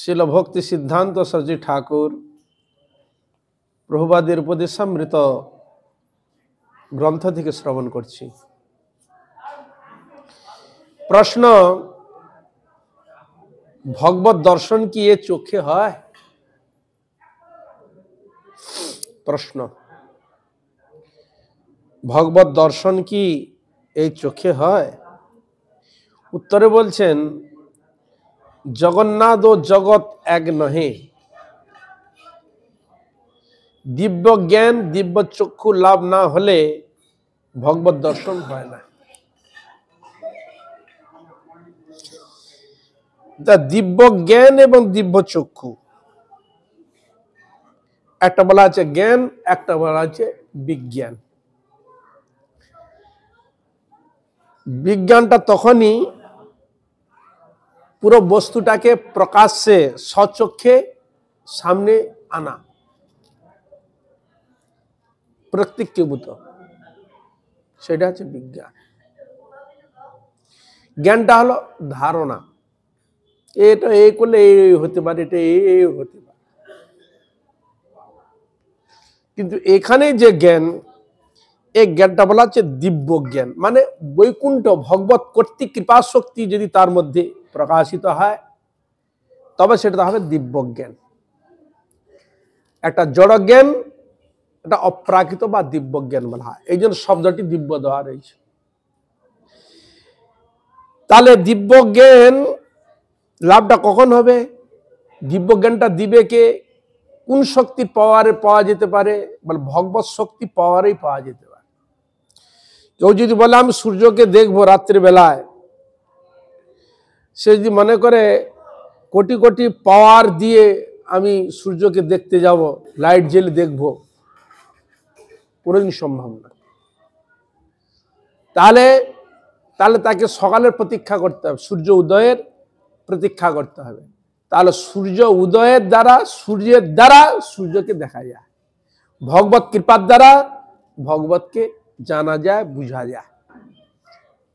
শিল ভক্তি সিদ্ধান্ত সরজি ঠাকুর প্রভুবাদের উপদেশামৃত গ্রন্থ থেকে শ্রবণ করছি। প্রশ্ন, ভগবত দর্শন কি এ চোখে হয়? প্রশ্ন, ভগবত দর্শন কি এই চোখে হয়? উত্তরে বলছেন, জগন্নাথ ও জগৎ এক নহে। দিব্য জ্ঞান দিব্য চক্ষু লাভ না হলে ভগবত দর্শন হয় না। দিব্য জ্ঞান এবং দিব্য চক্ষু, একটা বলা আছে জ্ঞান, একটা বলা আছে বিজ্ঞান। বিজ্ঞানটা তখনই পুরো বস্তুটাকে প্রকাশ্যে স্বচক্ষে সামনে আনা, প্রত্যক্ষীভূত, সেটা হচ্ছে বিজ্ঞান। জ্ঞানটা হলো ধারণা, এটা এই করলে এই হতে পারে, এটা এই হতে পারে। কিন্তু এখানে যে জ্ঞান, এই জ্ঞানটা বলা হচ্ছে দিব্য জ্ঞান, মানে বৈকুণ্ঠ ভগবত কর্তৃক কৃপা শক্তি যদি তার মধ্যে প্রকাশিত হয় তবে সেটা হবে দিব্য জ্ঞান। একটা জড় জ্ঞান, এটা অপ্রাকৃত বা দিব্য জ্ঞান বলা হয়, এই জন্য শব্দটি দিব্য দেওয়া রয়েছে। তাহলে দিব্য জ্ঞান লাভটা কখন হবে? দিব্য জ্ঞানটা দিবে কে? কোন শক্তির পাওয়ারে পাওয়া যেতে পারে? বলে ভগবত শক্তি পাওয়ারেই পাওয়া যেতে পারে। কেউ যদি বলে আমি সূর্যকে দেখবো রাত্রি বেলায়, সে যদি মনে করে কোটি কোটি পাওয়ার দিয়ে আমি সূর্যকে দেখতে যাব, লাইট জ্বেলে দেখবো, কোনোদিন সম্ভব না। তাহলে তাকে সকালের প্রতীক্ষা করতে হবে, সূর্য উদয়ের প্রতীক্ষা করতে হবে। তাহলে সূর্য উদয়ের দ্বারা, সূর্যের দ্বারা সূর্যকে দেখা যায়, ভগবত কৃপার দ্বারা ভগবতকে জানা যায়, বুঝা যায়।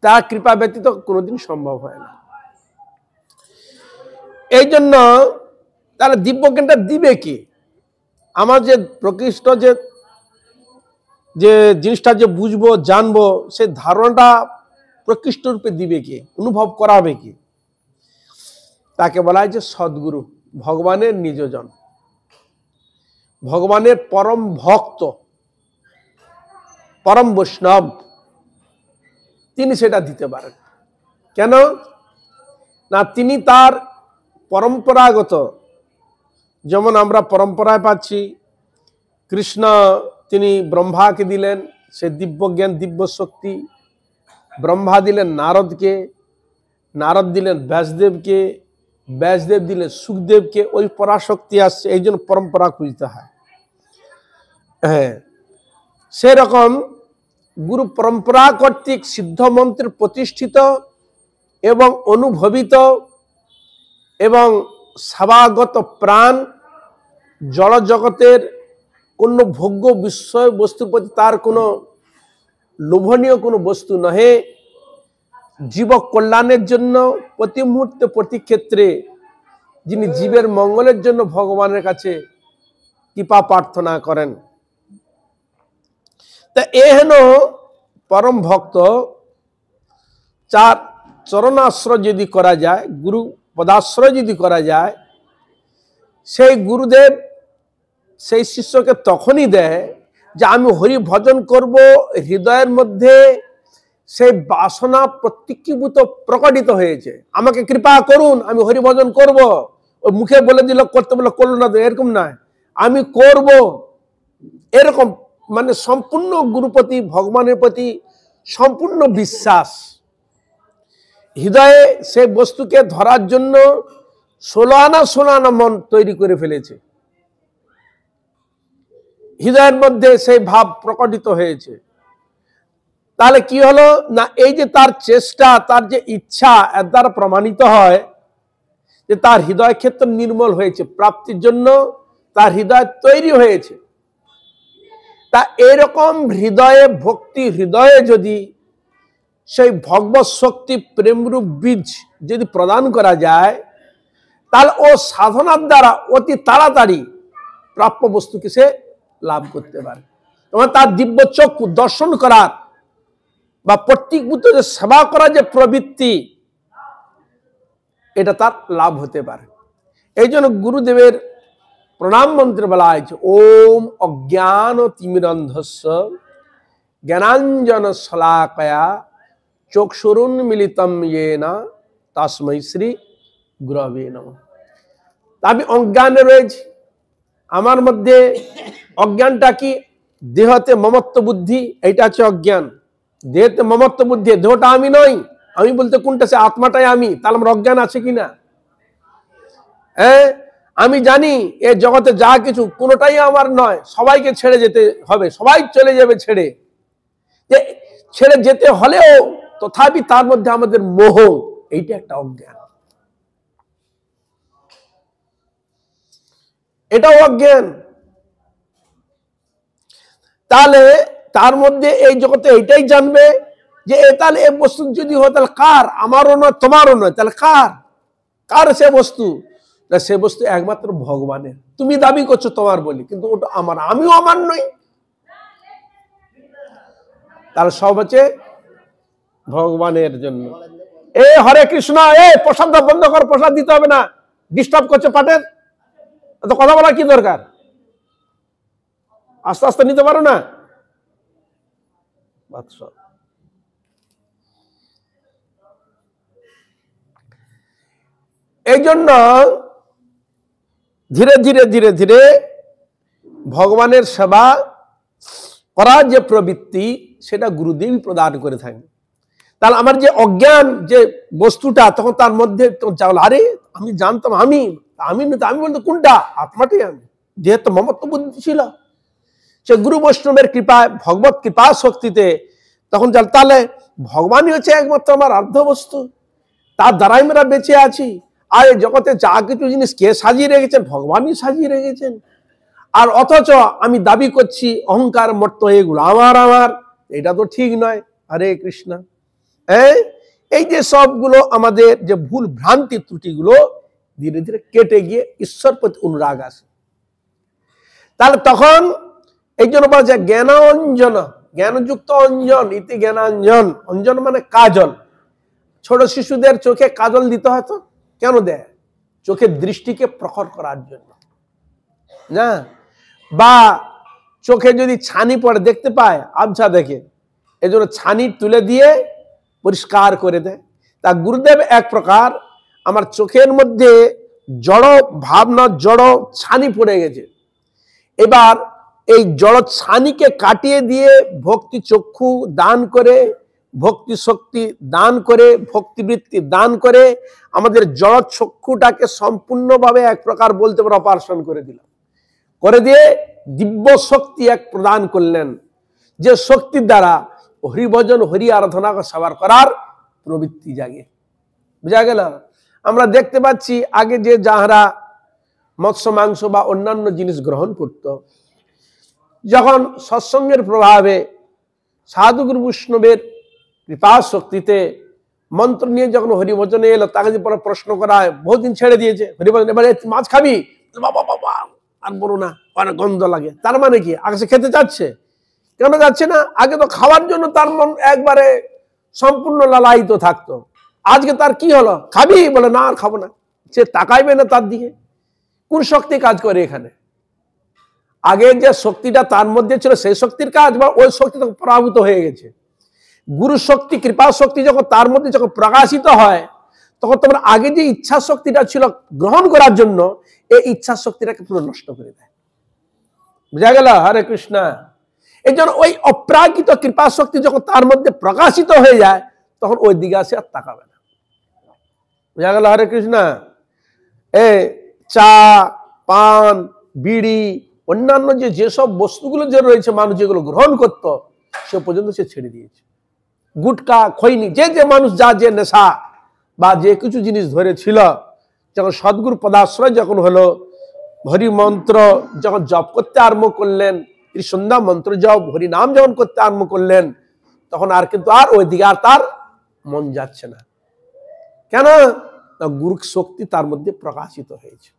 তার কৃপা ব্যতীত কোনোদিন সম্ভব হয় না। এই জন্য তাহলে দিব্য জ্ঞানটা দিবে কি? আমার যে প্রকৃষ্ট যে জিনিসটা যে বুঝবো জানবো, সে ধারণাটা প্রকৃষ্ট রূপে দিবে কে, অনুভব করাবে কি? তাকে বলা হয় যে সদ্গুরু, ভগবানের নিজজন, ভগবানের পরম ভক্ত, পরম বৈষ্ণব, তিনি সেটা দিতে পারেন। কেন না? তিনি তার পরম্পরাগত, যেমন আমরা পরম্পরায় পাচ্ছি, কৃষ্ণ তিনি ব্রহ্মাকে দিলেন সে দিব্য জ্ঞান দিব্য শক্তি, ব্রহ্মা দিলেন নারদকে, নারদ দিলেন ব্যাসদেবকে, ব্যাসদেব দিলেন সুখদেবকে, ওই পরাশক্তি আসছে, এই জন্য পরম্পরা খুঁজতে হয়। হ্যাঁ, সেরকম গুরু পরম্পরা কর্তৃক সিদ্ধ মন্ত্রে প্রতিষ্ঠিত এবং অনুভবিত এবং স্বভাগত প্রাণ, জড় জগতের কোন ভোগ্য বিষয় বস্তুর প্রতি তার কোনো লোভনীয় কোনো বস্তু নহে, জীব কল্যাণের জন্য প্রতি মুহূর্তে প্রতি ক্ষেত্রে যিনি জীবের মঙ্গলের জন্য ভগবানের কাছে কৃপা প্রার্থনা করেন। তা এহেন পরম ভক্ত চার চরণাশ্রয় যদি করা যায়, গুরু পদাশ্রয় যদি করা যায়, সেই গুরুদেব সেই শিষ্যকে তখনই দেয় যে আমি হরি ভজন করব, হৃদয়ের মধ্যে সেই বাসনা প্রত্যক্ষীভূত প্রকটিত হয়েছে, আমাকে কৃপা করুন, আমি হরি ভজন করব। ওই মুখে বলে দিল, করতে বলে করলো না, এরকম নয়, আমি করব, এরকম মানে সম্পূর্ণ গুরুপতি ভগবানের প্রতি সম্পূর্ণ বিশ্বাস। হৃদয়ে সেই বস্তুকে ধরার জন্য 16 আনা 16 আনা মন তৈরি করে ফেলেছে, হৃদয়ের মধ্যে সেই ভাব প্রকটিত হয়েছে। তাহলে কি হলো না, এই যে তার চেষ্টা, তার যে ইচ্ছা, এর দ্বারা প্রমাণিত হয় যে তার হৃদয় ক্ষেত্র নির্মল হয়েছে, প্রাপ্তির জন্য তার হৃদয় তৈরি হয়েছে। তা এরকম হৃদয়ে ভক্তি, হৃদয়ে যদি সেই ভগবত শক্তি প্রেমরূপ বীজ যদি প্রদান করা যায়, তাহলে ও সাধনার দ্বারা অতি তাড়াতাড়ি প্রাপ্য বস্তুকে সে লাভ করতে পারে। এবং তার দিব্য চক্ষু দর্শন করার বা প্রত্যেকভূত যে সেবা করার যে প্রবৃত্তি, এটা তার লাভ হতে পারে। এই জন্য গুরুদেবের প্রণাম মন্ত্রে বলা হয়েছে, ওম অজ্ঞান তিমিরন্ধস্য জ্ঞানাঞ্জন শলাকয়া চক্ষুরুন্মিলিতম येन তস্मै শ্রী গুরবে নমঃ। আমি অজ্ঞানে রয়েছি, আমার মধ্যে অজ্ঞানটা কি? দেহতে মমত্ব বুদ্ধি, এইটা হচ্ছে অজ্ঞান। দেহতে মমত্ব বুদ্ধি, দেহটা আমি নই। আমি বলতে কোনটা? সে আত্মাটাই আমি। তাহলে আমার অজ্ঞান আছে কিনা? আমি জানি এ জগতে যা কিছু কোনোটাই আমার নয়, সবাইকে ছেড়ে যেতে হবে, সবাই চলে যাবে ছেড়ে। যে ছেড়ে যেতে হলেও তথাপি তার মধ্যে আমাদের মোহ, এইটা একটা অজ্ঞান, এটাও অজ্ঞান। তাহলে তার মধ্যে এই জগতে এইটাই জানবে যে তাহলে এই বস্তু যদি হয় তাহলে কার? আমারও নয়, তোমারও নয়, তাহলে কার? কার সে বস্তু? সে বস্তু একমাত্র ভগবানের। তুমি দাবি করছো তোমার বলি, কিন্তু ওটা আমার, আমিও আমার নই। তার সব হচ্ছে ভগবানের জন্য। হরে কৃষ্ণ, প্রসাদ বন্ধ কর, প্রসাদ দিতে হবে না, ডিস্টার্ব করছে পাঠের। তো কথা বলার কি দরকার? আস্তে আস্তে নিতে পারো না। এই জন্য ধীরে ধীরে ধীরে ধীরে ভগবানের সেবা করার যে প্রবৃত্তি, সেটা গুরুদেব প্রদান করে থাকেন। তাহলে আমার যে অজ্ঞান যে বস্তুটা, তখন তার মধ্যে আরে আমি জানতাম আমি আমি আমি বলতো কোনটা? আত্মাটাই আমি। যেহেতু মমত্ব বুদ্ধি ছিল, সে গুরু বৈষ্ণবের কৃপায়, ভগবত কৃপা শক্তিতে তখন তাহলে ভগবানই হচ্ছে একমাত্র আমার আরাধ্য বস্তু, তার দ্বারাই আমরা বেঁচে আছি। আর এই জগতে যা কিছু জিনিস কে সাজিয়ে রেখেছেন? ভগবানই সাজিয়ে রেখেছেন। আর অথচ আমি দাবি করছি অহংকার মত্ত এগুলো আমার আমার, এটা তো ঠিক নয়। হরে কৃষ্ণ। এই যে সবগুলো আমাদের যে ভুল ভ্রান্তি ত্রুটিগুলো ধীরে ধীরে কেটে গিয়ে ঈশ্বর প্রতি অনুরাগ আসে। তাহলে তখন এই জন্য বলা যায় জ্ঞানাঞ্জন, জ্ঞানযুক্ত অঞ্জন ইতি জ্ঞানাঞ্জন। অঞ্জন মানে কাজল। ছোট শিশুদের চোখে কাজল দিতে হয়, তো কেন দেয়? চোখের দৃষ্টিকে প্রখর করার জন্য না, বা চোখে যদি ছানি পড়ে দেখতে পায়, আবছা দেখে, এই জন্য ছানি তুলে দিয়ে পরিষ্কার করে দেয়। তা গুরুদেব এক প্রকার আমার চোখের মধ্যে জড় ভাবনা, জড় ছানি পড়ে গেছে, এবার এই জড় ছানিকে কাটিয়ে দিয়ে ভক্তি চক্ষু দান করে, ভক্তি শক্তি দান করে, ভক্তিবৃত্তি দান করে আমাদের জড় চক্ষুটাকে সম্পূর্ণভাবে এক প্রকার বলতে পারে অপারেশন করে দিলাম, করে দিয়ে দিব্য শক্তি এক প্রদান করলেন, যে শক্তির দ্বারা হরিভজন হরি আরাধনা সেবার করার প্রবৃত্তি জাগে। বুঝা গেল? আমরা দেখতে পাচ্ছি আগে যে যাহারা মৎস্য মাংস বা অন্যান্য জিনিস গ্রহণ করত, যখন সৎসঙ্গের প্রভাবে সাধুগুরু বৈষ্ণবের কৃপা শক্তিতে মন্ত্র নিয়ে যখন হরিভজনে এলো, তাকে যে পরে প্রশ্ন করা হয়, বহুদিন ছেড়ে দিয়েছে হরিভজন, এবারে মাছ খাবি? বাবা বাবা আর বলো না, অনেক গন্ধ লাগে। তার মানে কি আগে সে খেতে চাচ্ছে? কেন যাচ্ছে না? আগে তো খাওয়ার জন্য তার মন একবারে সম্পূর্ণ লালায়িত থাকতো। আজকে তার কি হলো? খাবি? বলে না, আর খাবো না। সে তাকাইবে না তার দিকে। কোন শক্তি কাজ করে এখানে? আগে যে শক্তিটা তার মধ্যে ছিল সেই শক্তির কাজ, বা ওই শক্তি তখন পরাভূত হয়ে গেছে। গুরু শক্তি, কৃপা শক্তি যখন তার মধ্যে যখন প্রকাশিত হয়, তখন তোমার আগে যে ইচ্ছা শক্তিটা ছিল গ্রহণ করার জন্য, এই ইচ্ছা শক্তিটাকে পুরো নষ্ট করে দেয়। বুঝা গেল? হরে কৃষ্ণ। এই জন্য ওই অপ্রাকৃত কৃপা শক্তি যখন তার মধ্যে প্রকাশিত হয়ে যায়, তখন ওই দিকে আসে আর তাকাবে না। বুঝা গেল? হরে কৃষ্ণ। চা, পান, বিড়ি, অন্যান্য যেসব বস্তুগুলো যে রয়েছে মানুষ যেগুলো গ্রহণ করত, সে পর্যন্ত সে ছেড়ে দিয়েছে। গুটকা, খৈনি, যে মানুষ যা যে নেশা বা যে কিছু জিনিস ধরেছিল, যখন সদ্গুরু পদাশ্রয় যখন হলো, হরি মন্ত্র যখন জপ করতে আরম্ভ করলেন, ত্রিসন্ধ্যা মন্ত্র জপ, হরি নাম যখন করতে আরম্ভ করলেন, তখন আর কিন্তু আর ওই দিকে আর তার মন যাচ্ছে না। কেন? গুরু শক্তি তার মধ্যে প্রকাশিত হয়েছে।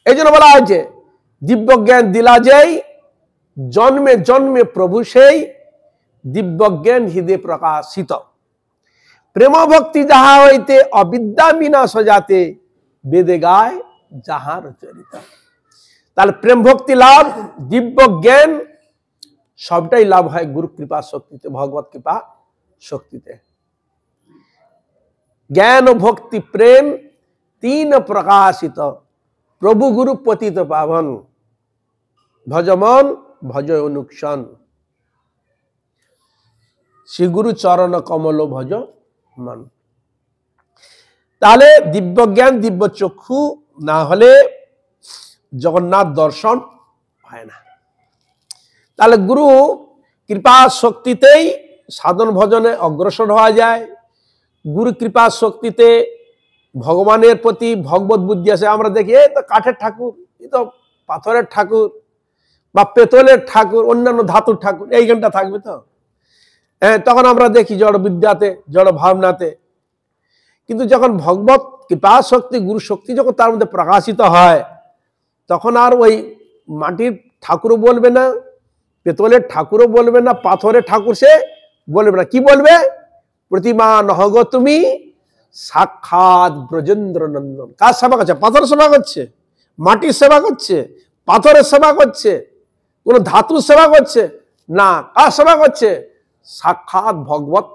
এই জন্য বলা হয়েছে দিব্য জ্ঞান দিলা যেই, জন্মে জন্মে প্রভু সেই, দিব্য জ্ঞান হৃদয় প্রকাশিত। প্রেম ভক্তি যাহা হইতে অবিদ্যা বিনাশ যাতে, বেদে গায় যাহার চরিত। তাহলে প্রেম ভক্তি লাভ, দিব্য জ্ঞান সবটাই লাভ হয় গুরু কৃপা শক্তিতে, ভগবত কৃপা শক্তিতে। জ্ঞান ভক্তি প্রেম তিন প্রকাশিত, প্রভু গুরু পতিত পাবন, ভজমন ভজ অনুক্ষণ, শ্রী গুরু চরণ কমল ভজ মন। তাহলে দিব্য জ্ঞান দিব্য চক্ষু না হলে জগন্নাথ দর্শন হয় না। তাহলে গুরু কৃপা শক্তিতেই সাধন ভজনে অগ্রসর হওয়া যায়। গুরু কৃপা শক্তিতে ভগবানের প্রতি ভগবত বুদ্ধি আসে। আমরা দেখি এই তো কাঠের ঠাকুর, এই তো পাথরের ঠাকুর বা পেতলের ঠাকুর, অন্যান্য ধাতুর ঠাকুর, এইখানটা থাকবে তো। হ্যাঁ, তখন আমরা দেখি জড় বিদ্যাতে, জড় ভাবনাতে। কিন্তু যখন ভগবত কৃপা শক্তি গুরু শক্তি যখন তার মধ্যে প্রকাশিত হয়, তখন আর ওই মাটির ঠাকুরও বলবে না, পেতলের ঠাকুরও বলবে না, পাথরের ঠাকুর সে বলবে না। কি বলবে? প্রতিমা নহগ তুমি সাক্ষাৎ ব্রজেন্দ্র নন্দন। কার সেবা করছে? পাথর সেবা করছে, মাটির সেবা করছে, পাথরের সেবা করছে, কোন ধাতুর সেবা করছে না। কার সেবা করছে? সাক্ষাৎ ভগবত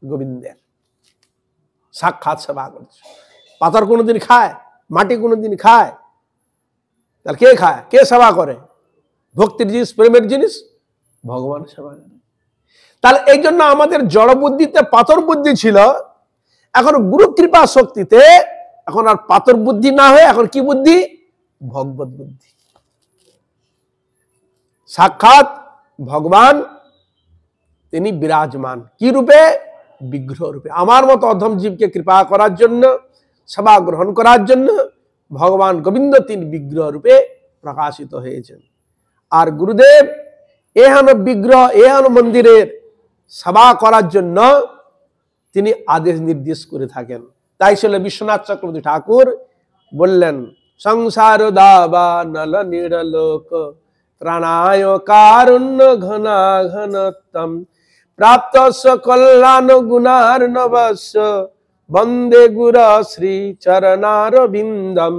গোবিন্দের সাক্ষাৎ সেবা করছে। পাথর কোনোদিন খায়? মাটি কোনোদিন খায়? তাহলে কে খায়? কে সেবা করে? ভক্তির জিনিস, প্রেমের জিনিস ভগবান সেবা করে। তাহলে এই জন্য আমাদের জড় বুদ্ধিতে পাথর বুদ্ধি ছিল, এখন গুরু কৃপা শক্তিতে এখন আর পাথর বুদ্ধি না হয়ে এখন কি বুদ্ধি? ভগবত বুদ্ধি। সাক্ষাৎ ভগবান তিনি বিরাজমান কি রূপে? বিগ্রহ রূপে। আমার মতো অধম জীবকে কৃপা করার জন্য, সেবা গ্রহণ করার জন্য ভগবান গোবিন্দ তিনি বিগ্রহ রূপে প্রকাশিত হয়েছেন। আর গুরুদেব এহেন বিগ্রহ, এহেন মন্দিরের সেবা করার জন্য তিনি আদেশ নির্দেশ করে থাকেন। তাই ছিল বিশ্বনাথ চক্রবর্তী ঠাকুর বললেন, সংসার দাবা নল নিরলোক ত্রাণায় কারুণ্য ঘনা ঘনতম প্রাপ্ত কল্যাণ গুণার নবস্য বন্দে গুর শ্রী চরণার বিন্দম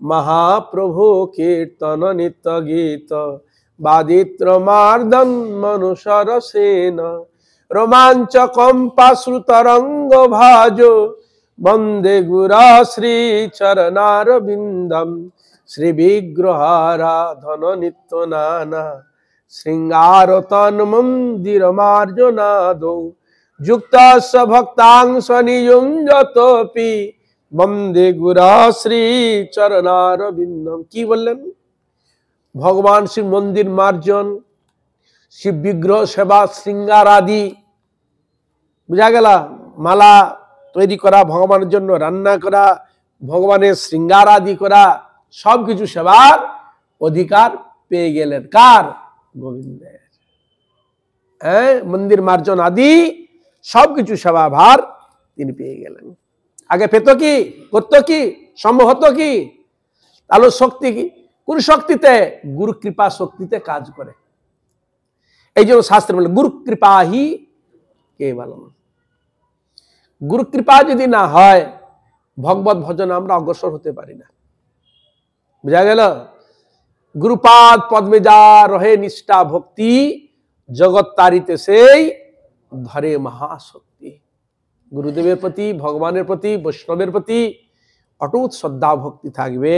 মহাপ্রভু কীর্তন নিত্য গীত বাদিত্র মার্দন মনুষর সেন রোমাঞ্চ কম্পাশ্রুতরঙ্গ ভাজ বন্দে গুর শ্রী চরণার বিন্দম শ্রী বিগ্রহারাধন নিত্য নানা শৃঙ্গার তন মন্দির মার্জনাদ যুক্ত ভক্তাংশ নিযুঞ্জতপি বন্দে গুর শ্রী চরণার বিন্দম। কি বললেন? ভগবান শ্রী মন্দির মার্জন, শিব বিগ্রহ সেবা, শৃঙ্গার আদি, বুঝা গেল? মালা তৈরি করা, ভগবানের জন্য রান্না করা, ভগবানের শৃঙ্গার আদি করা, সবকিছু সেবার অধিকার পেয়ে গেলেন কার? গোবিন্দের। হ্যাঁ, মন্দির মার্জন আদি সবকিছু সেবা ভার তিনি পেয়ে গেলেন। আগে পেত কি? করত কি? সম্ভব হতো কি? তাহলে শক্তি কি? কোন শক্তিতে? গুরু কৃপা শক্তিতে কাজ করে। এই জন্য শাস্ত্রে বলে গুরু কৃপা হি কেবলম। গুরু কৃপা যদি না হয় ভগবত ভজন আমরা অগ্রসর হতে পারি না। বুঝা গেল? গুরুপাদ পদ্মে যা রহে নিষ্ঠা ভক্তি জগৎ তারিতে সেই ধরে মহাশক্তি। গুরুদেবের প্রতি, ভগবানের প্রতি, বৈষ্ণবের প্রতি অটুট শ্রদ্ধা ভক্তি থাকবে,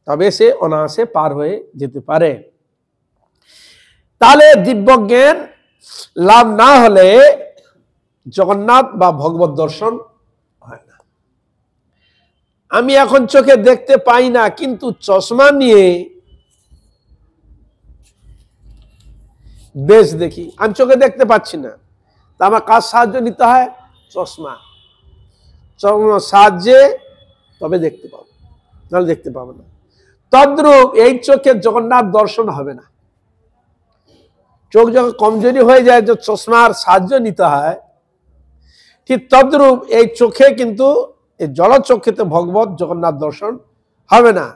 তবে সে অনায়াসে পার হয়ে যেতে পারে। তাহলে দিব্য জ্ঞান লাভ না হলে জগন্নাথ বা ভগবত দর্শন হয় না। আমি এখন চোখে দেখতে পাই না, কিন্তু চশমা নিয়ে বেশ দেখি। আমি চোখে দেখতে পাচ্ছি না, তা আমার কার সাহায্য নিতে হয়? চশমা। চশমার সাহায্যে তবে দেখতে পাবো, নাহলে দেখতে পাবো না। তদ্রূপ এই চোখে জগন্নাথ দর্শন হবে না। চোখ যখন কমজোরি হয়ে যায়, যে চশমার সাহায্য নিতে হয়, ঠিক তদ্রূপ এই চোখে কিন্তু এই জল চক্ষেতে ভগবত জগন্নাথ দর্শন হবে না।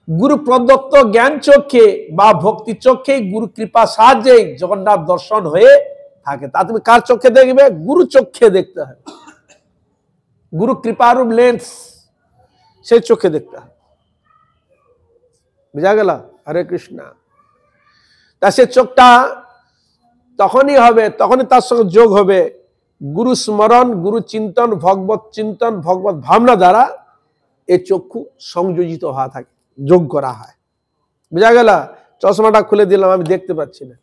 গুরু প্রদত্ত জ্ঞান চক্ষে বা ভক্তি চক্ষে গুরু কৃপা সাহায্যে জগন্নাথ দর্শন হয়ে থাকে। তা তুমি কার চক্ষে দেখবে? গুরু চক্ষে দেখতে হবে। গুরু কৃপারূপ লেন্স, সেই চোখে দেখতে হবে। বুঝা গেল? হরে কৃষ্ণ। তা সে চোখটা তখনই হবে, তখনই তার সঙ্গে যোগ হবে গুরু স্মরণ, গুরু চিন্তন, ভগবত চিন্তন, ভগবত ভাবনা দ্বারা এই চক্ষু সংযোজিত হওয়া থাকে, যোগ করা হয়। বুঝা গেল? চশমাটা খুলে দিলাম, আমি দেখতে পাচ্ছি না,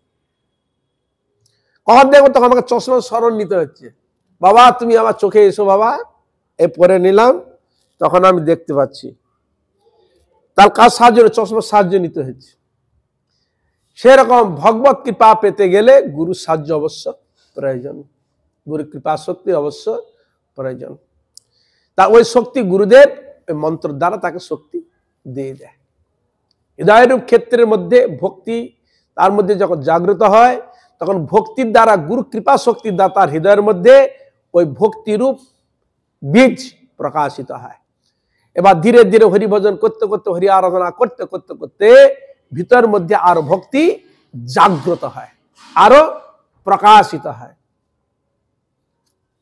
কখন দেখবো? তখন আমাকে চশমার স্মরণ নিতে হচ্ছে। বাবা তুমি আমার চোখে এসো বাবা, এ পরে নিলাম, তখন আমি দেখতে পাচ্ছি। তার কাজ সাহায্য, চশমার সাহায্য নিতে হচ্ছে। সেরকম ভগবত কৃপা পেতে গেলে গুরু সাহায্য অবশ্য প্রয়োজন, গুরু কৃপা শক্তি অবশ্য প্রয়োজন। তা ওই শক্তি গুরুদেব ওই মন্ত্র দ্বারা তাকে শক্তি দিয়ে দেয়। হৃদয়রূপ ক্ষেত্রের মধ্যে ভক্তি তার মধ্যে যখন জাগ্রত হয়, তখন ভক্তির দ্বারা গুরু কৃপা শক্তির দ্বারা তার হৃদয়ের মধ্যে ওই ভক্তিরূপ বীজ প্রকাশিত হয়। এবার ধীরে ধীরে হরি ভজন করতে করতে, হরি আরাধনা করতে করতে করতে ভিতরের মধ্যে আরো ভক্তি জাগ্রত হয়, আরো প্রকাশিত হয়।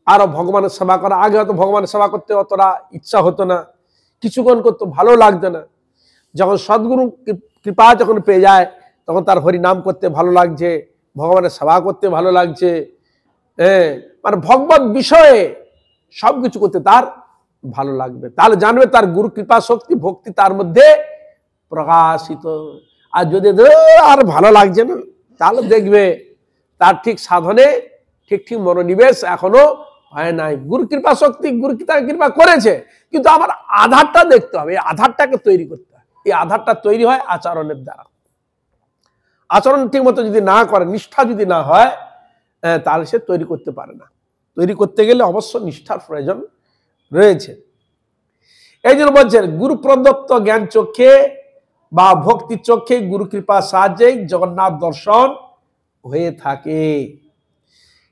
আরো ভগবানের সেবা করা। আগে হয়তো ভগবানের সেবা করতে অতটা ইচ্ছা হতো না, কিছুক্ষণ করতে ভালো লাগতো না। যখন সদ্গুরু কৃপা যখন পেয়ে যায়, তখন তার হরি নাম করতে ভালো লাগছে, ভগবানের সেবা করতে ভালো লাগছে। মানে ভগবত বিষয়ে সবকিছু করতে তার ভালো লাগবে। তাহলে জানবে তার গুরু কৃপা শক্তি ভক্তি তার মধ্যে প্রকাশিত। আর যদি আর ভালো লাগছে না, তাহলে দেখবে তার ঠিক সাধনে ঠিক ঠিক মনোনিবেশ এখনো হয় নাই। গুরু কৃপা শক্তি, গুরু কৃপা করেছে, কিন্তু আমার আধারটা দেখতে হবে, এই আধারটাকে তৈরি করতে হবে। এই আধারটা তৈরি হয় আচরণের দ্বারা। আচরণ ঠিক মতো যদি না করে, নিষ্ঠা যদি না হয়, তাহলে সে তৈরি করতে পারে না। তৈরি করতে গেলে অবশ্য নিষ্ঠার প্রয়োজন রয়েছে। এই জন্য বলছেন গুরু প্রদত্ত জ্ঞান চক্ষে বা ভক্তি চক্ষে গুরু কৃপা সাহায্যে জগন্নাথ দর্শন হয়ে থাকে।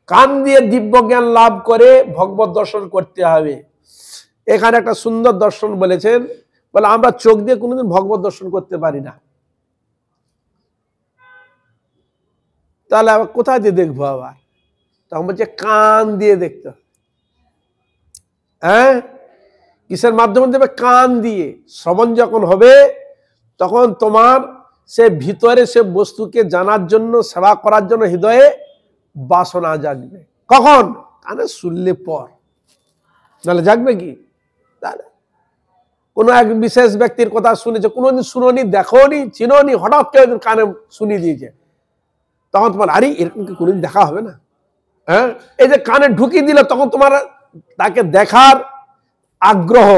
কান দিয়ে দিব্য জ্ঞান লাভ করে ভগবত দর্শন করতে হবে। এখানে একটা সুন্দর দর্শন বলেছেন, বলে আমরা চোখ দিয়ে কোনোদিন ভগবত দর্শন করতে পারি না, তাহলে আবার কোথায় দিয়ে দেখবো? আবার তখন বলছে কান দিয়ে দেখতে। হ্যাঁ, কিসের মাধ্যমে দেবে? কান দিয়ে। শ্রবণ যখন হবে, তখন তোমার সে ভিতরে সে বস্তুকে জানার জন্য, সেবা করার জন্য হৃদয়ে বাসনা জাগবে। কখন? কানে শুনলে পর, নাহলে জাগবে কি? তাহলে কোন এক বিশেষ ব্যক্তির কথা শুনেছে, কোনোদিন শুনোনি, দেখোনি, চিনোনি, হঠাৎ কেউ কানে শুনিয়ে দিয়েছে, তখন তোমার আরে এরকম কি কোনোদিন দেখা হবে না? হ্যাঁ, এই যে কানে ঢুকিয়ে দিলে, তখন তোমার তাকে দেখার আগ্রহ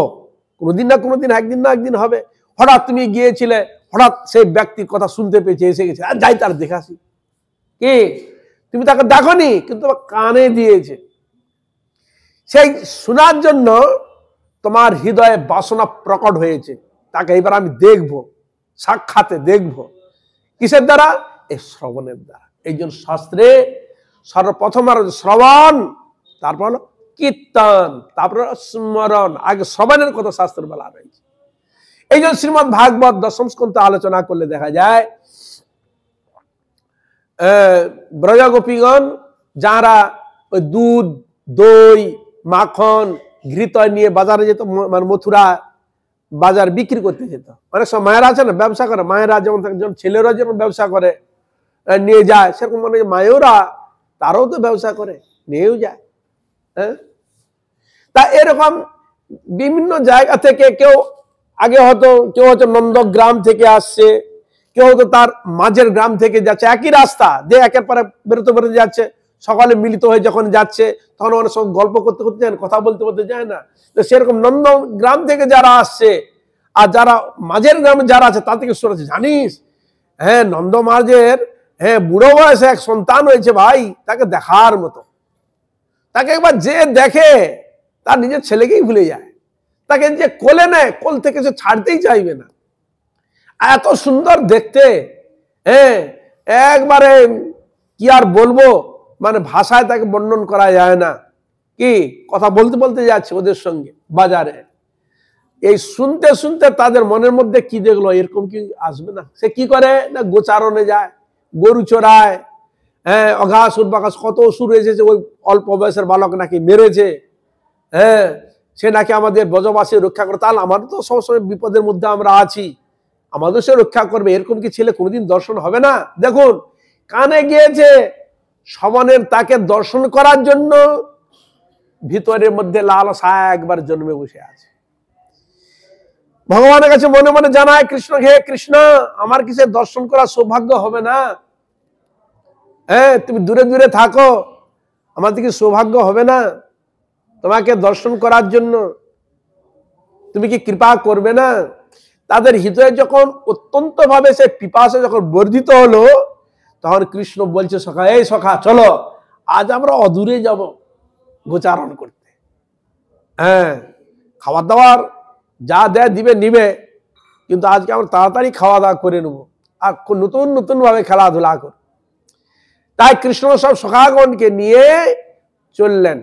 কোনোদিন না কোনোদিন, একদিন না একদিন হবে। হঠাৎ তুমি গিয়েছিলে, হঠাৎ সেই ব্যক্তির কথা শুনতে পেয়েছে, এসে গেছে, আর যাই তার দেখাসি। কি তুমি তাকে দেখোনি, কিন্তু তোমার কানে দিয়েছে। সেই শোনার জন্য তোমার হৃদয়ে বাসনা প্রকট হয়েছে, তাকে এবার আমি দেখবো, সাক্ষাতে দেখবো। কিসের দ্বারা? এই শ্রবণের দ্বারা। এই জন্য শাস্ত্রে সর্বপ্রথম আর শ্রবণ, তারপর হলো কীর্তন, তারপর স্মরণ। আগে শ্রবণের কথা শাস্ত্র বলা রয়েছে। এই জন্য শ্রীমদ্ ভাগবত দশম স্কন্ধ আলোচনা করলে দেখা যায়, ব্রজগোপীগণ যারা ওই দুধ, দই, মাখন, ঘৃত নিয়ে বাজারে যেত, মানে মথুরা বাজার বিক্রি করতে যেত। অনেক সময় মায়েরা আছে না ব্যবসা করে, মায়েরা যেমন ছেলেরা যেমন ব্যবসা করে নিয়ে যায়, সেরকম মানে মায়েরা তারাও তো ব্যবসা করে, নিয়েও যায়। হ্যাঁ, তা এরকম বিভিন্ন জায়গা থেকে কেউ আগে হয়তো, কেউ হয়তো নন্দগ্রাম থেকে আসছে, কেউ হয়তো তার মাঝের গ্রাম থেকে যাচ্ছে, একই রাস্তা দিয়ে একের পরে বেরোতে বেরোতে যাচ্ছে। সকালে মিলিত হয়ে যখন যাচ্ছে, তখন অনেক সময় গল্প করতে করতে যায় না, কথা বলতে বলতে যায় না। তো সেরকম নন্দগ্রাম থেকে যারা আসছে, আর যারা মাঝের গ্রামে যারা আছে, তা থেকে শুনেছে, জানিস হ্যাঁ নন্দ মাঝের বুড়ো বয়সে এক সন্তান হয়েছে ভাই, তাকে দেখার মতো। তাকে একবার যে দেখে তার নিজের ছেলেকেই ভুলে যায়, তাকে যে কোলে নেয়, কোল থেকে সে ছাড়তেই চাইবে না, এত সুন্দর দেখতে। একবারে কি আর বলবো, মানে ভাষায় তাকে বর্ণন করা যায় না। কি কথা বলতে বলতে যাচ্ছে ওদের সঙ্গে বাজারে। এই শুনতে শুনতে তাদের মনের মধ্যে কি দেখলো, এরকম কি আসবে না? সে কি করে না, গোচারণে যায়, গরু চড়ায়, হ্যাঁ, অঘাস উদ্বাকাশ কত অসুর এসেছে, ওই অল্প বয়সের বালক নাকি মেরেছে, হ্যাঁ, সে নাকি আমাদের ব্রজবাসী রক্ষা করে। তাহলে আমাদের তো সবসময় বিপদের মধ্যে আমরা আছি, আমাদের সে রক্ষা করবে, এরকম কি ছেলে কোনোদিন দর্শন হবে না? দেখুন, কানে গিয়েছে সমানের তাকে দর্শন করার জন্য, ভিতরের মধ্যে লালসা একবার জন্মে বসে আছে। ভগবানের কাছে মনে মনে জানায় কৃষ্ণ, হে কৃষ্ণ, আমার কি সে দর্শন করার সৌভাগ্য হবে না? হ্যাঁ, তুমি দূরে দূরে থাকো, আমার কি সৌভাগ্য হবে না তোমাকে দর্শন করার জন্য? তুমি কি কৃপা করবে না? তাদের হৃদয়ে যখন অত্যন্ত ভাবে সে পিপাসা যখন বর্ধিত হলো, তখন কৃষ্ণ বলছে, সখা, এই সখা চলো, আজ আমরা অদূরে যাব গোচারণ করতে। হ্যাঁ, খাবার দাবার যা দেয় দিবে নিবে, কিন্তু আজকে আমরা তাড়াতাড়ি খাওয়া দাওয়া করে নেবো আর নতুন নতুন ভাবে খেলাধুলা কর। তাই কৃষ্ণ সব সখাগণকে নিয়ে চললেন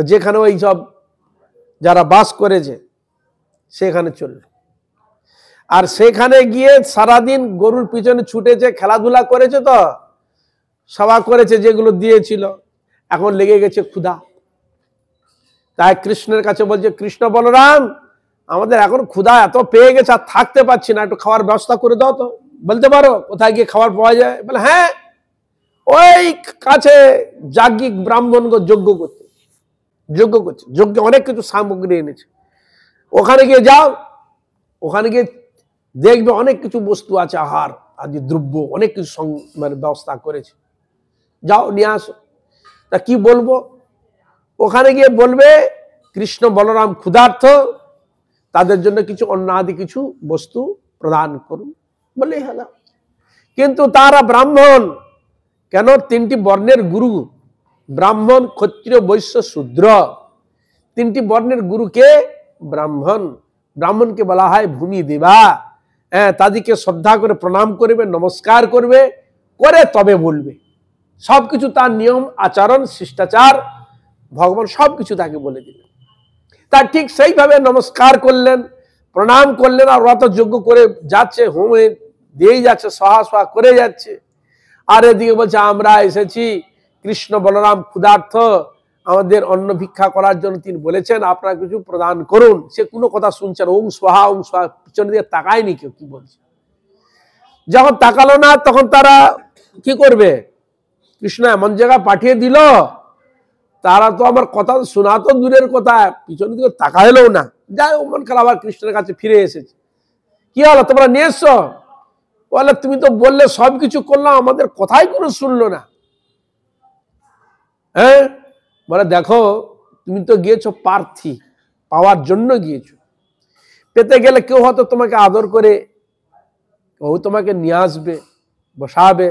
যেখানে ওই সব যারা বাস করেছে সেখানে চলল। আর সেখানে গিয়ে সারাদিন গরুর পিছনে ছুটেছে, খেলাধুলা করেছে, তো সভা করেছে যেগুলো দিয়েছিল, এখন লেগে গেছে ক্ষুধা। তাই কৃষ্ণের কাছে বলছে, কৃষ্ণ বলরাম, আমাদের এখন ক্ষুধা এত পেয়ে গেছে, আর থাকতে পারছি না, একটু খাওয়ার ব্যবস্থা করে দাও তো। বলতে পারো কোথায় গিয়ে খাবার পাওয়া যায়? বলে, হ্যাঁ, ওই কাছে যাজ্ঞিক ব্রাহ্মণকে যজ্ঞ করছে, যজ্ঞে অনেক কিছু সামগ্রী এনেছে, ওখানে গিয়ে যাও, ওখানে গিয়ে দেখবে অনেক কিছু বস্তু আছে, আহার আদি দ্রব্য অনেক কিছু মানে ব্যবস্থা করেছে, যাও নিয়ে আসো। তা কি বলবো? ওখানে গিয়ে বলবে কৃষ্ণ বলরাম ক্ষুধার্ত, তাদের জন্য কিছু অন্ন আদি কিছু বস্তু প্রদান করুন, বলেই হলো। কিন্তু তারা ব্রাহ্মণ, কেন? তিনটি বর্ণের গুরু, ব্রাহ্মণ, ক্ষত্রিয়, বৈশ্য, শূদ্র, তিনটি বর্ণের গুরুকে ব্রাহ্মণ। ব্রাহ্মণকে বলা হয় ভূমি দেবা। হ্যাঁ, তাদেরকে শ্রদ্ধা করে প্রণাম করবে, নমস্কার করবে, করে তবে বলবে। সবকিছু তার নিয়ম আচরণ শিষ্টাচার ভগবান সবকিছু তাকে বলে দিলেন। তার ঠিক সেইভাবে নমস্কার করলেন, প্রণাম করলেন, আর ওরা তো যজ্ঞ করে যাচ্ছে, হোমে দিয়েই যাচ্ছে, সহা করে যাচ্ছে। আর এদিকে বলছে, আমরা এসেছি কৃষ্ণ বলরাম ক্ষুধার্থ, আমাদের অন্ন ভিক্ষা করার জন্য তিনি বলেছেন, আপনারা কিছু প্রদান করুন। সে কোনো কথা শুনছে না, ওং সোহা ওং সোহা, পিছনে দিয়ে তাকায়নি কেউ কি বলছে। যখন তাকালো না, তখন তারা কি করবে? কৃষ্ণ এমন জায়গায় পাঠিয়ে দিল, তারা তো আমার কথা শোনা তো দূরের কথা, পিছনে দিকে তাকাইলেও না। যাই মন খারাপ, আবার কৃষ্ণের কাছে ফিরে এসেছে। কি হলো, তোমরা নিয়ে এসছো? বলে, তুমি তো বললে সবকিছু করলাম, আমাদের কথাই কোনো শুনলো না। হ্যাঁ, বলে, দেখো, তুমি তো গিয়েছো প্রার্থী, পাওয়ার জন্য গিয়েছো। পেতে গেলে কেউ হয়তো তোমাকে আদর করে ও তোমাকে নিয়ে আসবে, বসাবে।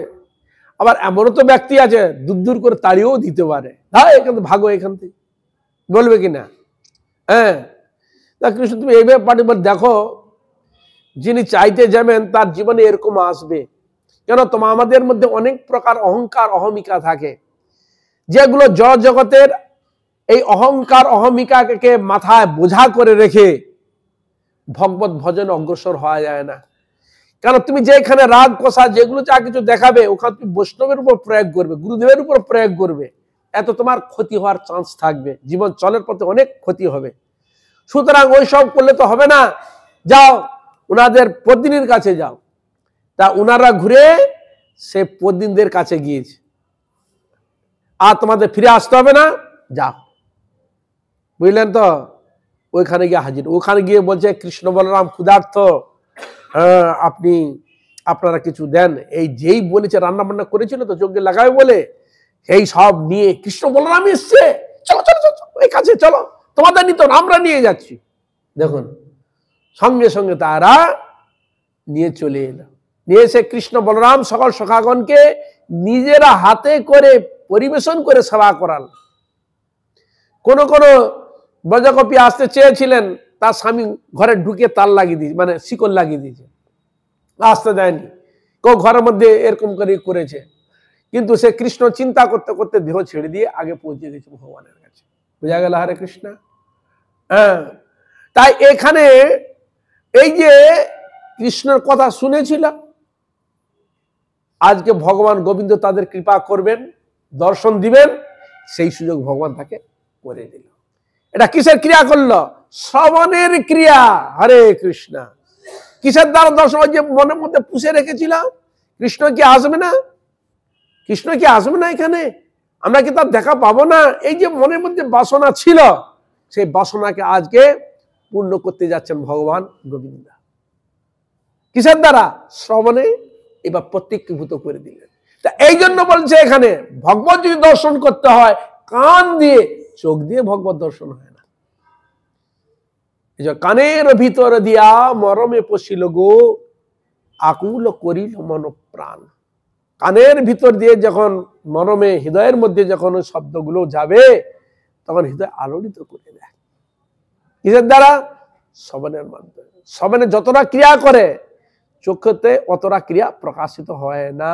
আবার এমনও তো ব্যক্তি আছে দূর দূর করে তাড়িয়েও দিতে পারে, হ্যাঁ, এখান থেকে ভাগো, এখান থেকে, বলবে কিনা? হ্যাঁ, তা কৃষ্ণ তুমি এইভাবে পাঠিয়ে বল, দেখো, যিনি চাইতে যাবেন তার জীবনে এরকম আসবে। কেন? তোমার আমাদের মধ্যে অনেক প্রকার অহংকার অহমিকা থাকে, যেগুলো জড় জগতের এই অহংকার অহমিকাকে মাথায় বোঝা করে রেখে ভগবত ভজন অগ্রসর হওয়া যায় না। কেন? তুমি যেখানে রাগ কষা যেগুলো যা কিছু দেখাবে, ওখানে তুমি বৈষ্ণবের উপর প্রয়োগ করবে, গুরুদেবের উপর প্রয়োগ করবে, এত তোমার ক্ষতি হওয়ার চান্স থাকবে, জীবন চলের পথে অনেক ক্ষতি হবে। সুতরাং ওই সব করলে তো হবে না। যাও, উনাদের পত্নীর কাছে যাও। তা উনারা ঘুরে সে পত্নীদের কাছে গিয়েছে, আর তোমাদের ফিরে আসতে হবে না, যাও। বুঝলেন তো? ওইখানে গিয়ে হাজির। ওখানে গিয়ে বলছে, কৃষ্ণ বলরাম ক্ষুধার্ত, আপনারা কিছু দেন। এই যেই বলেছে, রান্না বান্না করেছিল তো যজ্ঞে লাগাবে বলে, এই সব নিয়ে কৃষ্ণ বলরাম এসছে, চলো চলো চলো ওই কাছে চলো, তোমাদের নিত আমরা নিয়ে যাচ্ছি। দেখুন, সঙ্গে সঙ্গে তারা নিয়ে চলে এলো। নিয়ে এসে কৃষ্ণ বলরাম সকল সখাগণকে নিজেরা হাতে করে পরিবেশন করে সেবা করাল। কোন কোন ব্রজগোপী আসতে চেয়েছিলেন, তার স্বামী ঘরে ঢুকে তাল লাগিয়ে দিয়েছে, মানে শিকল লাগিয়ে দিয়েছে, আসতে দেয়নি। কেউ ঘরের মধ্যে এরকম করে করেছে, কিন্তু সে কৃষ্ণ চিন্তা করতে করতে দেহ ছেড়ে দিয়ে আগে পৌঁছে গেছে ভগবানের কাছে। বোঝা গেল? হরে কৃষ্ণ। হ্যাঁ, তাই এখানে এই যে কৃষ্ণের কথা শুনেছিল, আজকে ভগবান গোবিন্দ তাদের কৃপা করবেন, দর্শন দিবেন, সেই সুযোগ ভগবান তাকে করে দিল। এটা কিসের ক্রিয়া করলো? শ্রবণের ক্রিয়া। হরে কৃষ্ণ। কিসের দ্বারা দর্শন? ওই যে মনের মধ্যে পুষে রেখেছিলাম, কৃষ্ণ কি আসবে না? কৃষ্ণ কি আসবে না এখানে? আমরা কি তার দেখা পাবো না? এই যে মনের মধ্যে বাসনা ছিল, সেই বাসনাকে আজকে পূর্ণ করতে যাচ্ছেন ভগবান গোবিন্দ। কিসের দ্বারা? শ্রবণে এবার প্রত্যক্ষীভূত করে দিলেন। তা এই জন্য বলছে এখানে ভগবত যদি দর্শন করতে হয় কান দিয়ে, চোখ দিয়ে ভগবত দর্শন হয় না। এই যে কানের ভিতর দিয়া মরমে পশিল গো, আকুল করিল মন প্রাণ। কানের ভিতর দিয়ে যখন মরমে, হৃদয়ের মধ্যে যখন শব্দগুলো যাবে, তখন হৃদয় আলোড়িত করে দেয়। কিসের দ্বারা? শ্রবণের মাধ্যমে। শ্রবণে যতটা ক্রিয়া করে, চোখতে অতটা ক্রিয়া প্রকাশিত হয় না।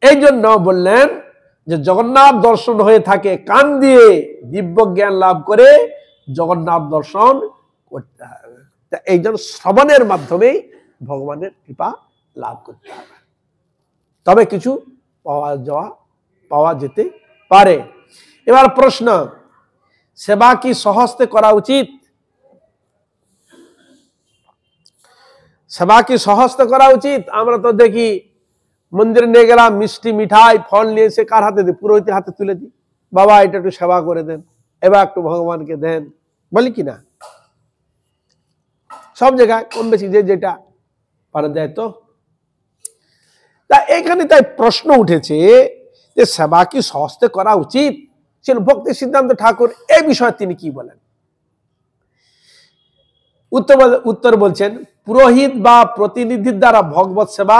এই জন্য বললেন যে জগন্নাথ দর্শন হয়ে থাকে কান দিয়ে, দিব্য জ্ঞান লাভ করে জগন্নাথ দর্শন করতে হবে। এই জন্য শ্রবণের মাধ্যমেই ভগবানের কৃপা লাভ করতে হবে, তবে কিছু পাওয়া যেতে পারে। এবার প্রশ্ন, সেবা কি সহস্তে করা উচিত? সেবা কি সহস্তে করা উচিত? আমরা তো দেখি মন্দিরে নিয়ে গেলাম, মিষ্টি মিঠাই ফল নিয়ে এসে কার হাতে দিই? পুরোহিতের হাতে তুলে দিই, বাবা এটা একটু সেবা করে দেন, এবার একটু ভগবানকে দেন, বলি কি না? সব জায়গায় কম বেশি যে যেটা পারে দেয়। তো তা এখানে তাই প্রশ্ন উঠেছে যে সেবা কি সহস্তে করা উচিত? ছিল ভক্তি সিদ্ধান্ত ঠাকুর এই বিষয়ে তিনি কি বলেন? উত্তর বলছেন, পুরোহিত বা প্রতিনিধির দ্বারা ভগবত সেবা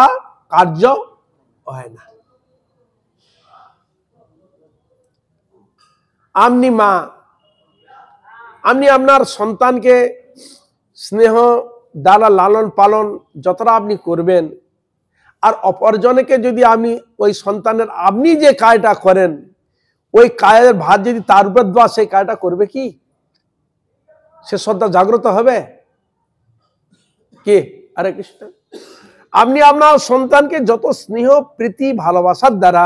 কার্য হয় না। আপনি মা, আপনি আপনার সন্তানকে স্নেহ দ্বারা লালন পালন যতটা আপনি করবেন, আর অপরজনকে যদি আপনি ওই সন্তানের আপনি যে কাজটা করেন, ওই কাজের ভার যদি তার উপর দেওয়া, সেই কাজটা করবে কি? সে শ্রদ্ধা জাগ্রত হবে কি? হরে কৃষ্ণ। আপনি আপনার সন্তানকে যত স্নেহ প্রীতি ভালোবাসার দ্বারা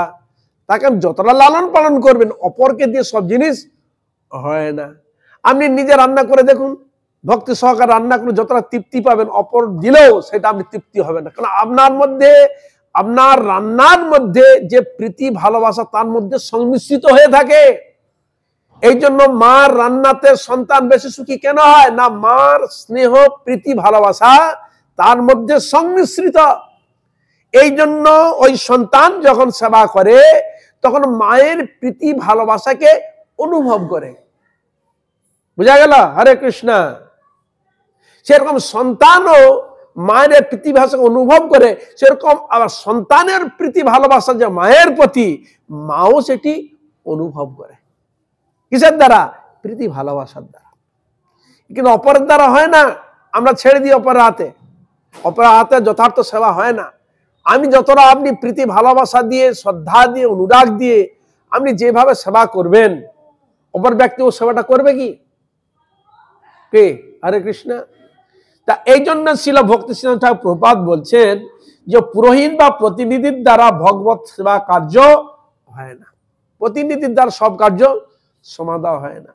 তাকে যতটা লালন পালন করবেন, অপরকে দিয়ে সব জিনিস হয় না। আপনি নিজে রান্না করে দেখুন, ভক্তি সহকারে রান্না করে যতটা তৃপ্তি পাবেন, অপর দিলেও সেটা আপনি তৃপ্তি হবে না। কারণ আপনার মধ্যে, আপনার রান্নার মধ্যে যে প্রীতি ভালোবাসা তার মধ্যে সংমিশ্রিত হয়ে থাকে। এই জন্য মার রান্নাতে সন্তান বেশি সুখী কেন হয়? না, মার স্নেহ প্রীতি ভালোবাসা তার মধ্যে সংমিশ্রিত। এই জন্য ওই সন্তান যখন সেবা করে তখন মায়ের প্রীতি ভালোবাসাকে অনুভব করে। বুঝা গেল? হরে কৃষ্ণ। সেরকম সন্তানও মায়ের প্রীতি ভালোবাসা অনুভব করে, সেরকম আবার সন্তানের প্রীতি ভালোবাসা যে মায়ের প্রতি, মাও সেটি অনুভব করে। কিসের দ্বারা? প্রীতি ভালোবাসার দ্বারা। কিন্তু অপরের দ্বারা হয় না, আমরা ছেড়ে দিই অপরের হাতে। অপরের হাতে যথার্থ সেবা হয় না। আমি যতটা আপনি প্রীতি ভালোবাসা দিয়ে, শ্রদ্ধা দিয়ে, অনুরাগ দিয়ে আপনি যেভাবে সেবা করবেন, অপর ব্যক্তি ও সেবাটা করবে কি? কে? হরে কৃষ্ণ। তা এই জন্য শিল ভক্তি সিদ্ধান্ত ঠাকুর প্রভুপাদ বলছেন যে পুরোহিত বা প্রতিনিধির দ্বারা ভগবত সেবা কার্য হয় না। প্রতিনিধির দ্বারা সব কার্য সমাধা হয় না।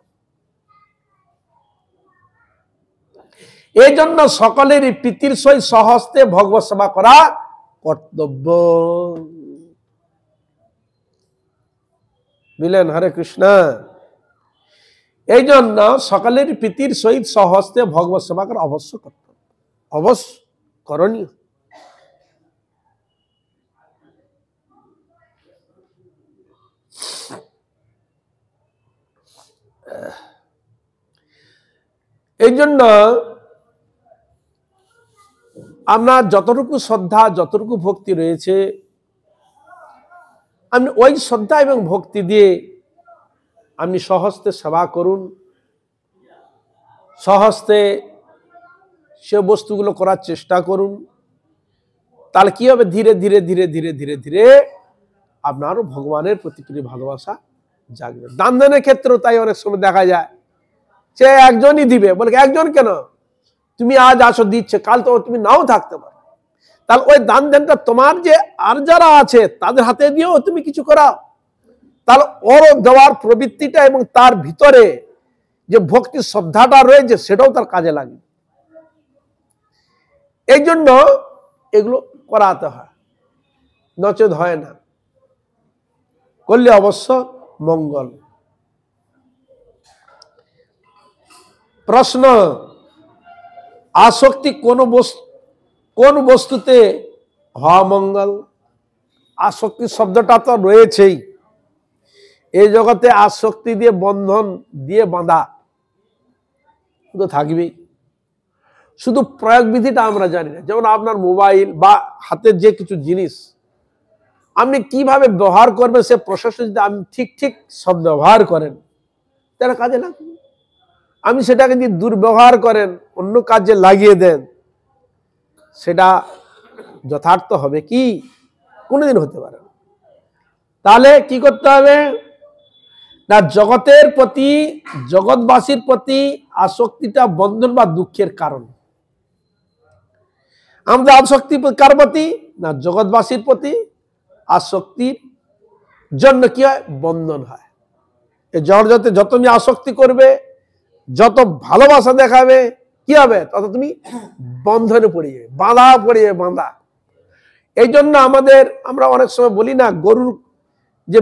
এই জন্য সকলেরই প্রীতির সহিত সহস্তে ভগবত সেবা করা কর্তব্য। বুঝলেন? হরে কৃষ্ণ। এই জন্য সকলের প্রীতির সহিত সহস্তে ভগবত সেবা করা অবশ্য কর্তব্য, অবশ্য করণীয়। এই জন্য আপনার যতটুকু শ্রদ্ধা, যতটুকু ভক্তি রয়েছে, আপনি ওই শ্রদ্ধা এবং ভক্তি দিয়ে আপনি সহস্তে সেবা করুন। সহস্তে সে বস্তুগুলো করার চেষ্টা করুন। তাহলে কি হবে? ধীরে ধীরে ধীরে ধীরে ধীরে ধীরে আপনার ভগবানের প্রতি ভালোবাসা জাগবে। দান দানের ক্ষেত্রেও তাই অনেক সময় দেখা যায় সে একজনই দিবে, বলে একজন কেন, তুমি আজ আসো দিচ্ছে, কাল তো তুমি নাও থাকতে পারো। তাহলে ওই দান দানটা তোমার যে আর যারা আছে তাদের হাতে দিয়েও তুমি কিছু করাও, তাহলে ওর দেওয়ার প্রবৃত্তিটা এবং তার ভিতরে যে ভক্তি শ্রদ্ধাটা রয়েছে সেটাও তার কাজে লাগে। এই জন্য এগুলো করাতে হয়, নচেত হয় না, করলে অবশ্য মঙ্গল। প্রশ্ন, আসক্তি কোন বস্তুতে হওয়া মঙ্গল? আসক্তি শব্দটা তো রয়েছেই, এই জগতে আসক্তি দিয়ে বন্ধন দিয়ে বাঁধা তো থাকবেই, শুধু প্রয়োগ বিধিটা আমরা জানি না। যেমন আপনার মোবাইল বা হাতের যে কিছু জিনিস আপনি কিভাবে ব্যবহার করবেন সে প্রসেস যদি আপনি ঠিক ঠিক সব ব্যবহার করেন তাহলে কাজে লাগবে। আমি সেটাকে যদি দুর্ব্যবহার করেন, অন্য কাজে লাগিয়ে দেন, সেটা যথার্থ হবে কি? কোনোদিন হতে পারে না। তাহলে কি করতে হবে না, জগতের প্রতি, জগৎবাসীর প্রতি আসক্তিটা বন্ধন বা দুঃখের কারণ। আমাদের আসক্তি কার প্রতি না, জগৎবাসীর প্রতি আসক্তির জন্য কি হয়? বন্ধন হয়। এই জগতে যত তুমি আসক্তি করবে, যত ভালোবাসা দেখাবে, কি হবে? তত তুমি বন্ধনে পড়ে যাবে, বাঁধা পড়ে যাবে, বাঁধা। এই জন্য আমরা অনেক সময় বলি না, গরুর যে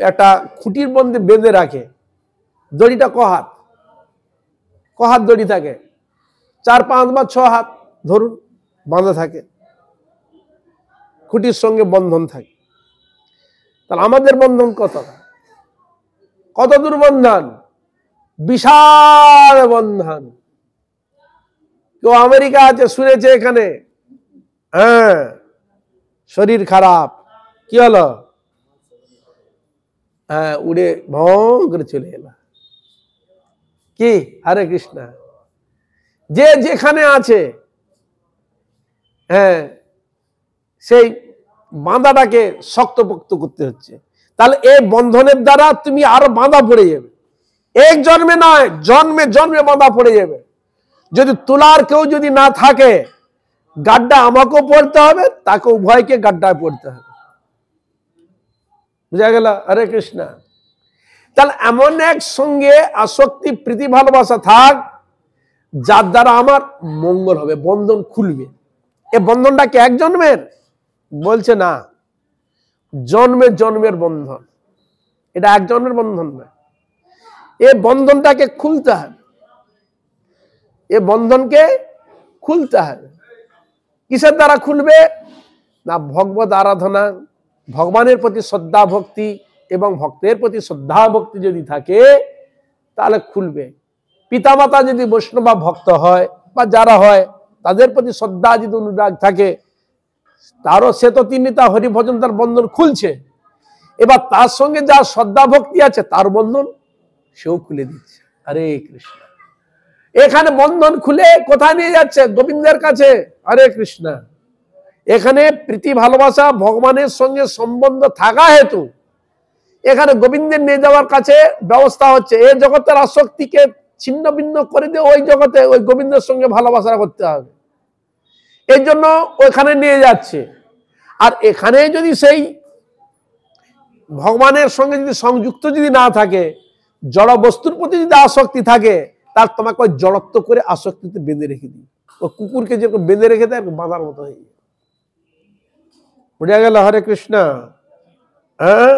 একটা খুঁটির মধ্যে বেঁধে রাখে, দড়িটা কহাত দড়ি থাকে, 4, 5 বা 6 হাত ধরুন বাঁধা থাকে, খুঁটির সঙ্গে বন্ধন থাকে। তাহলে আমাদের বন্ধন কত দূর বন্ধন? বিশাল বন্ধন। কেউ আমেরিকা আছে, শুনেছে এখানে, হ্যাঁ শরীর খারাপ, কি হলো? হ্যাঁ, উড়ে ভং করে চলে এলো। কি হরে কৃষ্ণ, যে যেখানে আছে, হ্যাঁ সেই বাঁধাটাকে শক্তপোক্ত করতে হচ্ছে। তাহলে এই বন্ধনের দ্বারা তুমি আরো বাঁধা পড়ে যাবে, এক জন্মে নয়, জন্মে জন্মে বাঁধা পড়ে যাবে। যদি তোলার কেউ যদি না থাকে, গাড্ডা আমাকেও পড়তে হবে, তাকে উভয়কে গাড্ডায় পড়তে হবে। বুঝা গেল? হরে কৃষ্ণ। তাহলে এমন এক সঙ্গে আসক্তি, প্রীতি, ভালোবাসা থাক যার দ্বারা আমার মঙ্গল হবে, বন্ধন খুলবে। এ বন্ধনটা কি এক জন্মের? বলছে না, জন্মের জন্মের বন্ধন, এটা এক জন্মের বন্ধন না। এ বন্ধনটাকে খুলতে হবে, এ বন্ধনকে খুলতে হবে। কিসের দ্বারা খুলবে না, ভগবত আরাধনা, ভগবানের প্রতি শ্রদ্ধা ভক্তি এবং ভক্তের প্রতি শ্রদ্ধা ভক্তি যদি থাকে তাহলে খুলবে। পিতামাতা যদি বৈষ্ণব বা ভক্ত হয় বা যারা হয় তাদের প্রতি শ্রদ্ধা যদি অনুরাগ থাকে, তারও সে তো তিনি তা হরিভজন, তার বন্ধন খুলছে। এবার তার সঙ্গে যা শ্রদ্ধা ভক্তি আছে তার বন্ধন সেও খুলে দিচ্ছে। হরে কৃষ্ণ। এখানে বন্ধন খুলে কোথায় নিয়ে যাচ্ছে? গোবিন্দের কাছে। হরে কৃষ্ণ। এখানে প্রীতি ভালোবাসা ভগবানের সঙ্গে সম্বন্ধ থাকা হেতু এখানে গোবিন্দের নিয়ে যাওয়ার কাছে ব্যবস্থা হচ্ছে। এই জগতের আসক্তিকে ছিন্ন ভিন্ন করে দিয়ে ওই জগতে ওই গোবিন্দের সঙ্গে ভালোবাসা করতে হবে, এই জন্য ওইখানে নিয়ে যাচ্ছে। আর এখানে যদি সেই ভগবানের সঙ্গে যদি সংযুক্ত যদি না থাকে, জড় বস্তুর প্রতি যদি আসক্তি থাকে, তার তোমাকে ওই জড়ত্ব করে আসক্তিতে বেঁধে রেখে দিই। ও কুকুরকে যেরকম বেঁধে রেখে দেয় বাঁধার মতো হয়ে যায়। বুঝা গেল? হরে কৃষ্ণ। হ্যাঁ,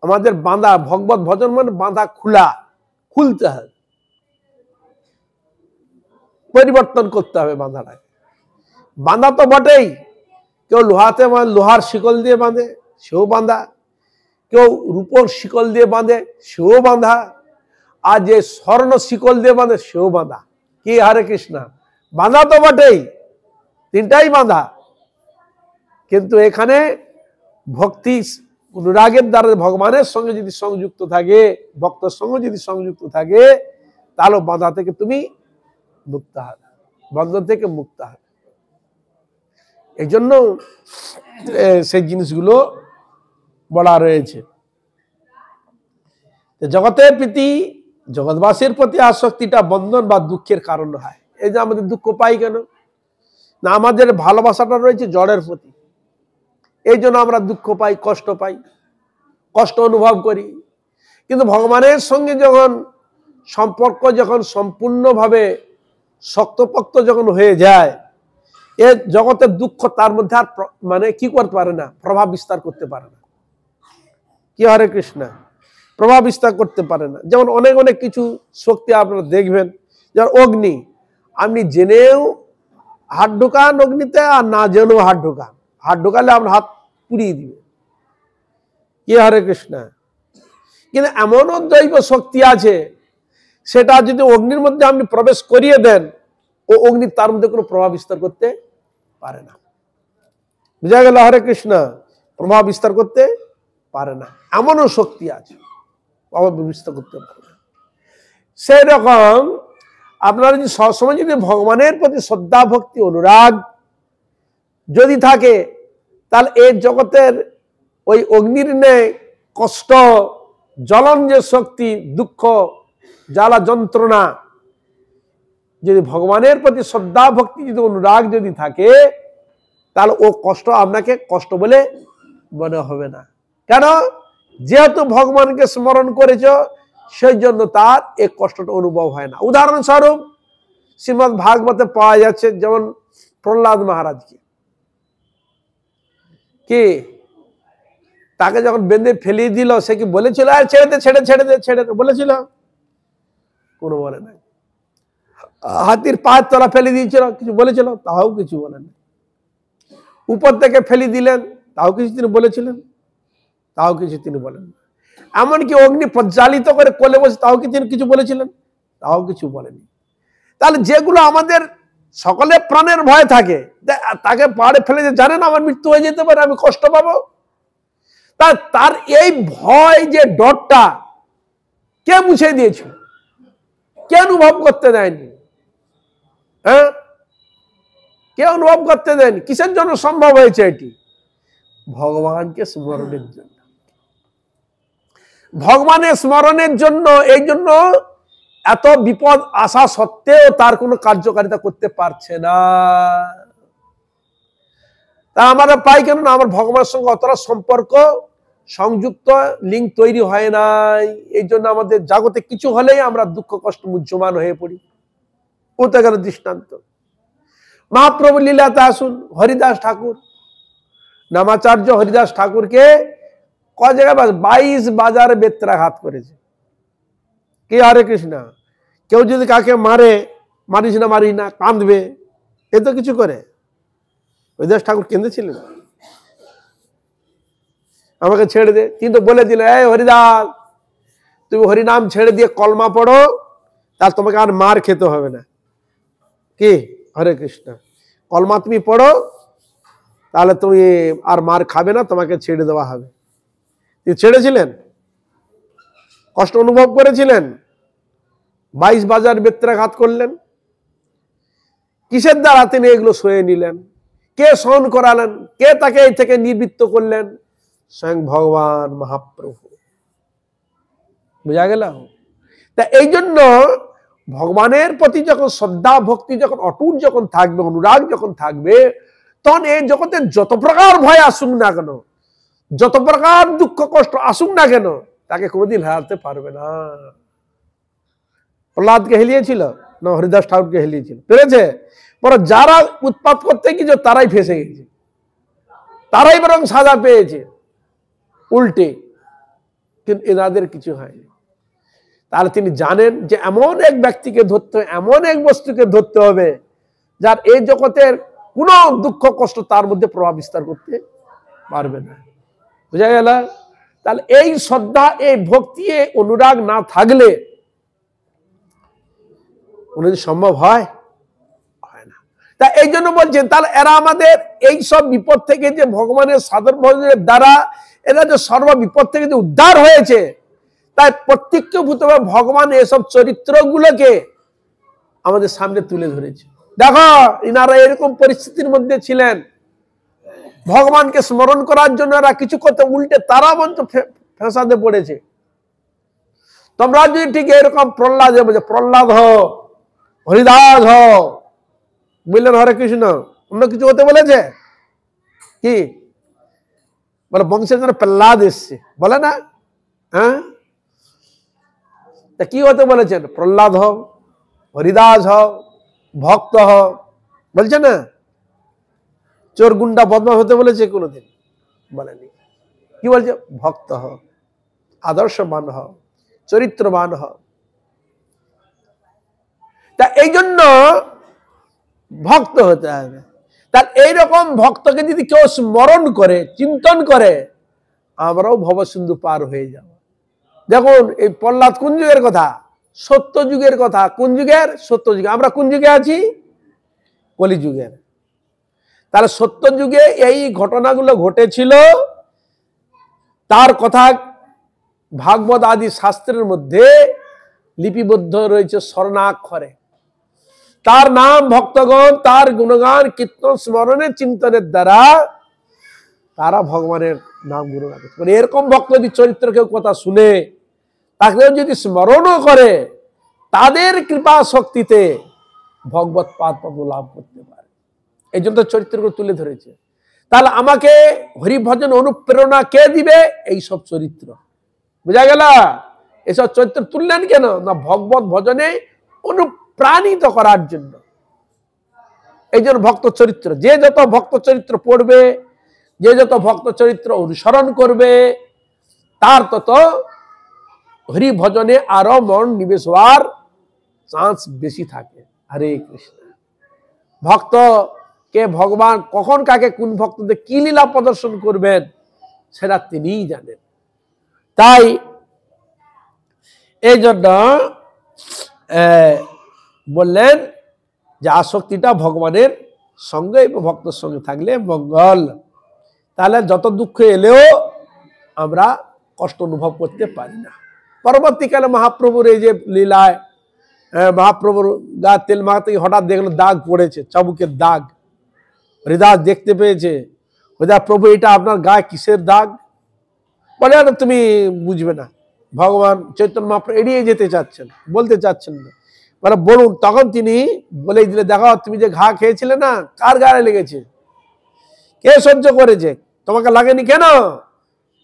আমাদের বাঁধা, ভগবত ভজন মানে বাঁধা খুলতে হবে, পরিবর্তন করতে হবে বাঁধাটাকে। বাঁধা তো বটেই, কেউ লোহার শিকল দিয়ে বাঁধে, সেও বাঁধা। কেউ রূপোর শিকল দিয়ে বাঁধে, সেও বাঁধা। আর যে স্বর্ণ শিকল দিয়ে বাঁধে সেও বাঁধা। কি হরে কৃষ্ণ। বাঁধা তো বটেই, তিনটাই বাঁধা। কিন্তু এখানে ভক্তি অনুরাগের দ্বারা ভগবানের সঙ্গে যদি সংযুক্ত থাকে, ভক্তের সঙ্গে যদি সংযুক্ত থাকে, তাহলে বাঁধা থেকে তুমি মুক্ত হবে, বন্ধন থেকে মুক্ত হবে। এই জন্য সেই জিনিসগুলো বলা রয়েছে। জগতের প্রতি, জগৎবাসীর প্রতি আসক্তিটা বন্ধন বা দুঃখের কারণ হয়। এই যে আমাদের দুঃখ পাই কেন না, আমাদের ভালোবাসাটা রয়েছে জড়ের প্রতি, এই জন্য আমরা দুঃখ পাই, কষ্ট পাই, কষ্ট অনুভব করি। কিন্তু ভগবানের সঙ্গে যখন সম্পর্ক যখন সম্পূর্ণভাবে শক্তপোক্ত যখন হয়ে যায়, এ জগতের দুঃখ তার মধ্যে আর মানে কি করতে পারে না, প্রভাব বিস্তার করতে পারে না। কি হরে কৃষ্ণ, প্রভাব বিস্তার করতে পারে না। যেমন অনেক অনেক কিছু শক্তি আপনারা দেখবেন, যেমন অগ্নি, আপনি জেনেও হাত ঢোকান অগ্নিতে আর না জেনেও হাত ঢোকান, হাত ঢোকালে আপনার হাত পুড়িয়ে দিবে। কি হরে কৃষ্ণ। কিন্তু এমনও দৈব শক্তি আছে, সেটা যদি অগ্নির মধ্যে আপনি প্রবেশ করিয়ে দেন, ও অগ্নি তার মধ্যে কোনো প্রভাব বিস্তার করতে পারে না। বুঝা গেল হরে কৃষ্ণ, প্রভাব বিস্তার করতে পারে না, এমনও শক্তি আছে, প্রভাব বিস্তার করতে পারে না। সেই রকম আপনারা যদি সবসময় যদি ভগবানের প্রতি শ্রদ্ধা ভক্তি অনুরাগ যদি থাকে, তাহলে এই জগতের ওই অগ্নির নেই কষ্ট, জ্বলন যে শক্তি, দুঃখ, জ্বালা যন্ত্রণা, যদি ভগবানের প্রতি শ্রদ্ধা ভক্তি যদি অনুরাগ যদি থাকে, তাহলে ও কষ্ট আপনাকে কষ্ট বলে মনে হবে না। কেন? যেহেতু ভগবানকে স্মরণ করেছ, সেই জন্য তার এই কষ্টটা অনুভব হয় না। উদাহরণস্বরূপ শ্রীমদ্ ভাগবতে পাওয়া যাচ্ছে, যেমন প্রহ্লাদ মহারাজকে, কি তাকে যখন বেঁধে ফেলিয়ে দিল, সে কি বলেছিল আর ছেড়ে দে ছেড়ে ছেড়ে দে ছেড়ে দে বলেছিল? কোনো বলে নাই। হাতির পায়ের তলা ফেলে দিয়েছিল, কিছু বলেছিল? তাও কিছু বলে নাই। উপর থেকে ফেলে দিলেন, তাও কিছু তিনি বলেছিলেন? তাও কিছু তিনি বলেন। এমনকি অগ্নি প্রজ্বালিত করে কোলে বসে, তাও কি তিনি কিছু বলেছিলেন? তাও কিছু বলেনি। তাহলে যেগুলো আমাদের সকলে প্রাণের ভয় থাকে, তাকে পাহাড়ে ফেলে যে জানেন আমার মৃত্যু হয়ে যেতে পারে, আমি কষ্ট পাবো, তার এই ভয় যে ডরটা কে মুছে দিয়েছিল? কে অনুভব করতে দেয়নি? হ্যাঁ, কে অনুভব করতে দেয়নি? কিসের জন্য সম্ভব হয়েছে এটি? ভগবানকে স্মরণের জন্য। ভগবানের স্মরণের জন্য, এই জন্য এত বিপদ আসা সত্ত্বেও তার কোনো কার্যকারিতা করতে পারছে না। তা আমরা পাই কেন না? আমার ভগবানের সঙ্গে অতটা সম্পর্ক সংযুক্ত লিঙ্ক তৈরি হয় নাই। এই জন্য আমাদের জগতে কিছু হলেই আমরা দুঃখ কষ্ট মুহ্যমান হয়ে পড়ি। ওটা গেল দৃষ্টান্ত। মহাপ্রভু লীলাতে আসুন, হরিদাস ঠাকুর, নামাচার্য হরিদাস ঠাকুরকে ক জায়গায় 22 বাজারে বেত্রাঘাত করেছে। কি হরে কৃষ্ণ। কেউ যদি কাকে মারে, মারিস না মারিস না, কাঁদবে, এ তো কিছু করে। হরিদাস ঠাকুর কেঁদেছিলেন, আমাকে ছেড়ে দে। কিন্তু বলে দিল, এই হরিদাস, তুমি হরিনাম ছেড়ে দিয়ে কলমা পড়ো, তাহলে তোমাকে আর মার খেতে হবে না। কি হরে কৃষ্ণ, কলমা তুমি পড়ো, তাহলে তুমি আর মার খাবে না, তোমাকে ছেড়ে দেওয়া হবে। তিনি ছেড়েছিলেন? কষ্ট অনুভব করেছিলেন? 22 বাজার বেত্রাঘাত করলেন। কিসের দ্বারা তিনি এগুলো সয়ে নিলেন? কে সহন করালেন? কে তাকে এই থেকে নিবৃত্ত করলেন? স্বয়ং ভগবান মহাপ্রভু। বুঝা গেল? তা এই জন্য ভগবানের প্রতি যখন শ্রদ্ধা ভক্তি যখন অটুট যখন থাকবে, অনুরাগ যখন থাকবে, তখন এই জগতে যত প্রকার ভয় আসুক না কেন, যত প্রকার দুঃখ কষ্ট আসুক না কেন, তাকে কোনোদিন হারাতে পারবে না। প্রহ্লাদকে হেলিয়েছিল না হরিদাস ঠাকুরকে হেলিয়েছিল? পেরেছে? বরং যারা উৎপাত করতে গিয়েছে তারাই ফেসে গেছে, তারাই বরং সাজা পেয়েছে উল্টে, কিন্তু এনাদের কিছু হয়নি। তাহলে তিনি জানেন যে এমন এক ব্যক্তিকে ধরতে, এমন এক বস্তুকে ধরতে হবে যার এই জগতের কোনো দুঃখ কষ্ট তার মধ্যে প্রভাব বিস্তার করতে পারবে না। বুঝা গেল? তাহলে এই শ্রদ্ধা, এই ভক্তি, এই অনুরাগ না থাকলে কোনোদিন সম্ভব হয় না। তা এই জন্য বলছেন, তাহলে এরা আমাদের এই সব বিপদ থেকে যে ভগবানের সাধন ভজনের দ্বারা এরা যে সর্ব বিপদ থেকে যে উদ্ধার হয়েছে, তাই প্রত্যক্ষভূতভাবে ভগবান এসব চরিত্রগুলোকে আমাদের সামনে তুলে ধরেছে। দেখো, ইনারা এরকম পরিস্থিতির মধ্যে ছিলেন, ভগবানকে স্মরণ করার জন্য এরা কিছু করতে, উল্টে তারা বঞ্চ ফেসাদে পড়েছে। তোমরা যদি ঠিক এরকম প্রহ্লাদ বলছে, প্রহ্লাদ হরিদাস বুঝলেন, হরে কৃষ্ণ, অন্য কিছু হতে বলেছে কি? বলে বংশের জন্য প্রহ্লাদ এসছে, বলে না? হ্যাঁ, কি হতে বলেছেন? প্রহ্লাদ হরিদাস ভক্ত বলছে না? চোর গুন্ডা বদমাশ হতে বলেছে কোনোদিন? বলেনি। কি বলছে? ভক্ত আদর্শবান চরিত্রবান তা এই জন্য ভক্ত হতে হবে। তার এইরকম ভক্তকে যদি কেউ স্মরণ করে, চিন্তন করে, আমরাও ভবসিন্ধু পার হয়ে যাব। দেখুন, এই প্রহ্লাদ কোন যুগের কথা? সত্য যুগের কথা। কোন যুগের? সত্য যুগে। আমরা কোন যুগে আছি? কলি যুগের। তাহলে সত্য যুগে এই ঘটনাগুলো ঘটেছিল, তার কথা ভাগবত আদি শাস্ত্রের মধ্যে লিপিবদ্ধ রয়েছে স্বর্ণাক্ষরে। তার নাম ভক্তগণ তার গুণগান কীর্তন স্মরণে চিন্তনের দ্বারা তারা ভগবানের নাম গুণগান করতে। এরকম ভক্ত যদি চরিত্র কেউ কথা শুনে, তাকে যদি স্মরণও করে, তাদের কৃপা শক্তিতে ভগবত পাদ লাভ করতে পারে। এই জন্য চরিত্রগুলো তুলে ধরেছে। তাহলে আমাকে হরিভজন অনুপ্রেরণা কে দিবে? এই সব চরিত্র। বুঝা গেল? এসব চরিত্র তুললেন কেন? না, ভগবত ভজনে অনুপ্রাণিত করার জন্য। এই জন্য ভক্ত চরিত্র, যে যত ভক্ত চরিত্র পড়বে, যে যত ভক্ত চরিত্র অনুসরণ করবে, তার তত হরি ভজনে আরো মন নিবেশ হওয়ার চান্স বেশি থাকে। হরে কৃষ্ণ। ভক্ত কে ভগবান কখন কাকে কোন ভক্তদের কি লীলা প্রদর্শন করবেন সেটা তিনিই জানেন। তাই এই জন্য বললেন যে আসক্তিটা ভগবানের সঙ্গে এবং ভক্তের সঙ্গে থাকলে মঙ্গল। তাহলে যত দুঃখ এলেও আমরা কষ্ট অনুভব করতে পারি না। পরবর্তীকালে মহাপ্রভুর এই যে লীলায়, মহাপ্রভুর গা তেল মাখাতে হঠাৎ দেখলো দাগ পড়েছে, চাবুকের দাগ। হরিদাস দেখতে পেয়েছে, হরিদাস, প্রভু এটা আপনার গায়ে কিসের দাগ? বলে তুমি বুঝবে না। ভগবান চৈতন্য মহাপ্রভু এড়িয়ে যেতে চাচ্ছেন, বলতে চাচ্ছেন না। মানে বলুন। তখন তিনি বলে দিলে, দেখো তুমি যে ঘা খেয়েছিলে না, কার গায়ে লেগেছে? কে সহ্য করেছে? তোমাকে লাগেনি কেন?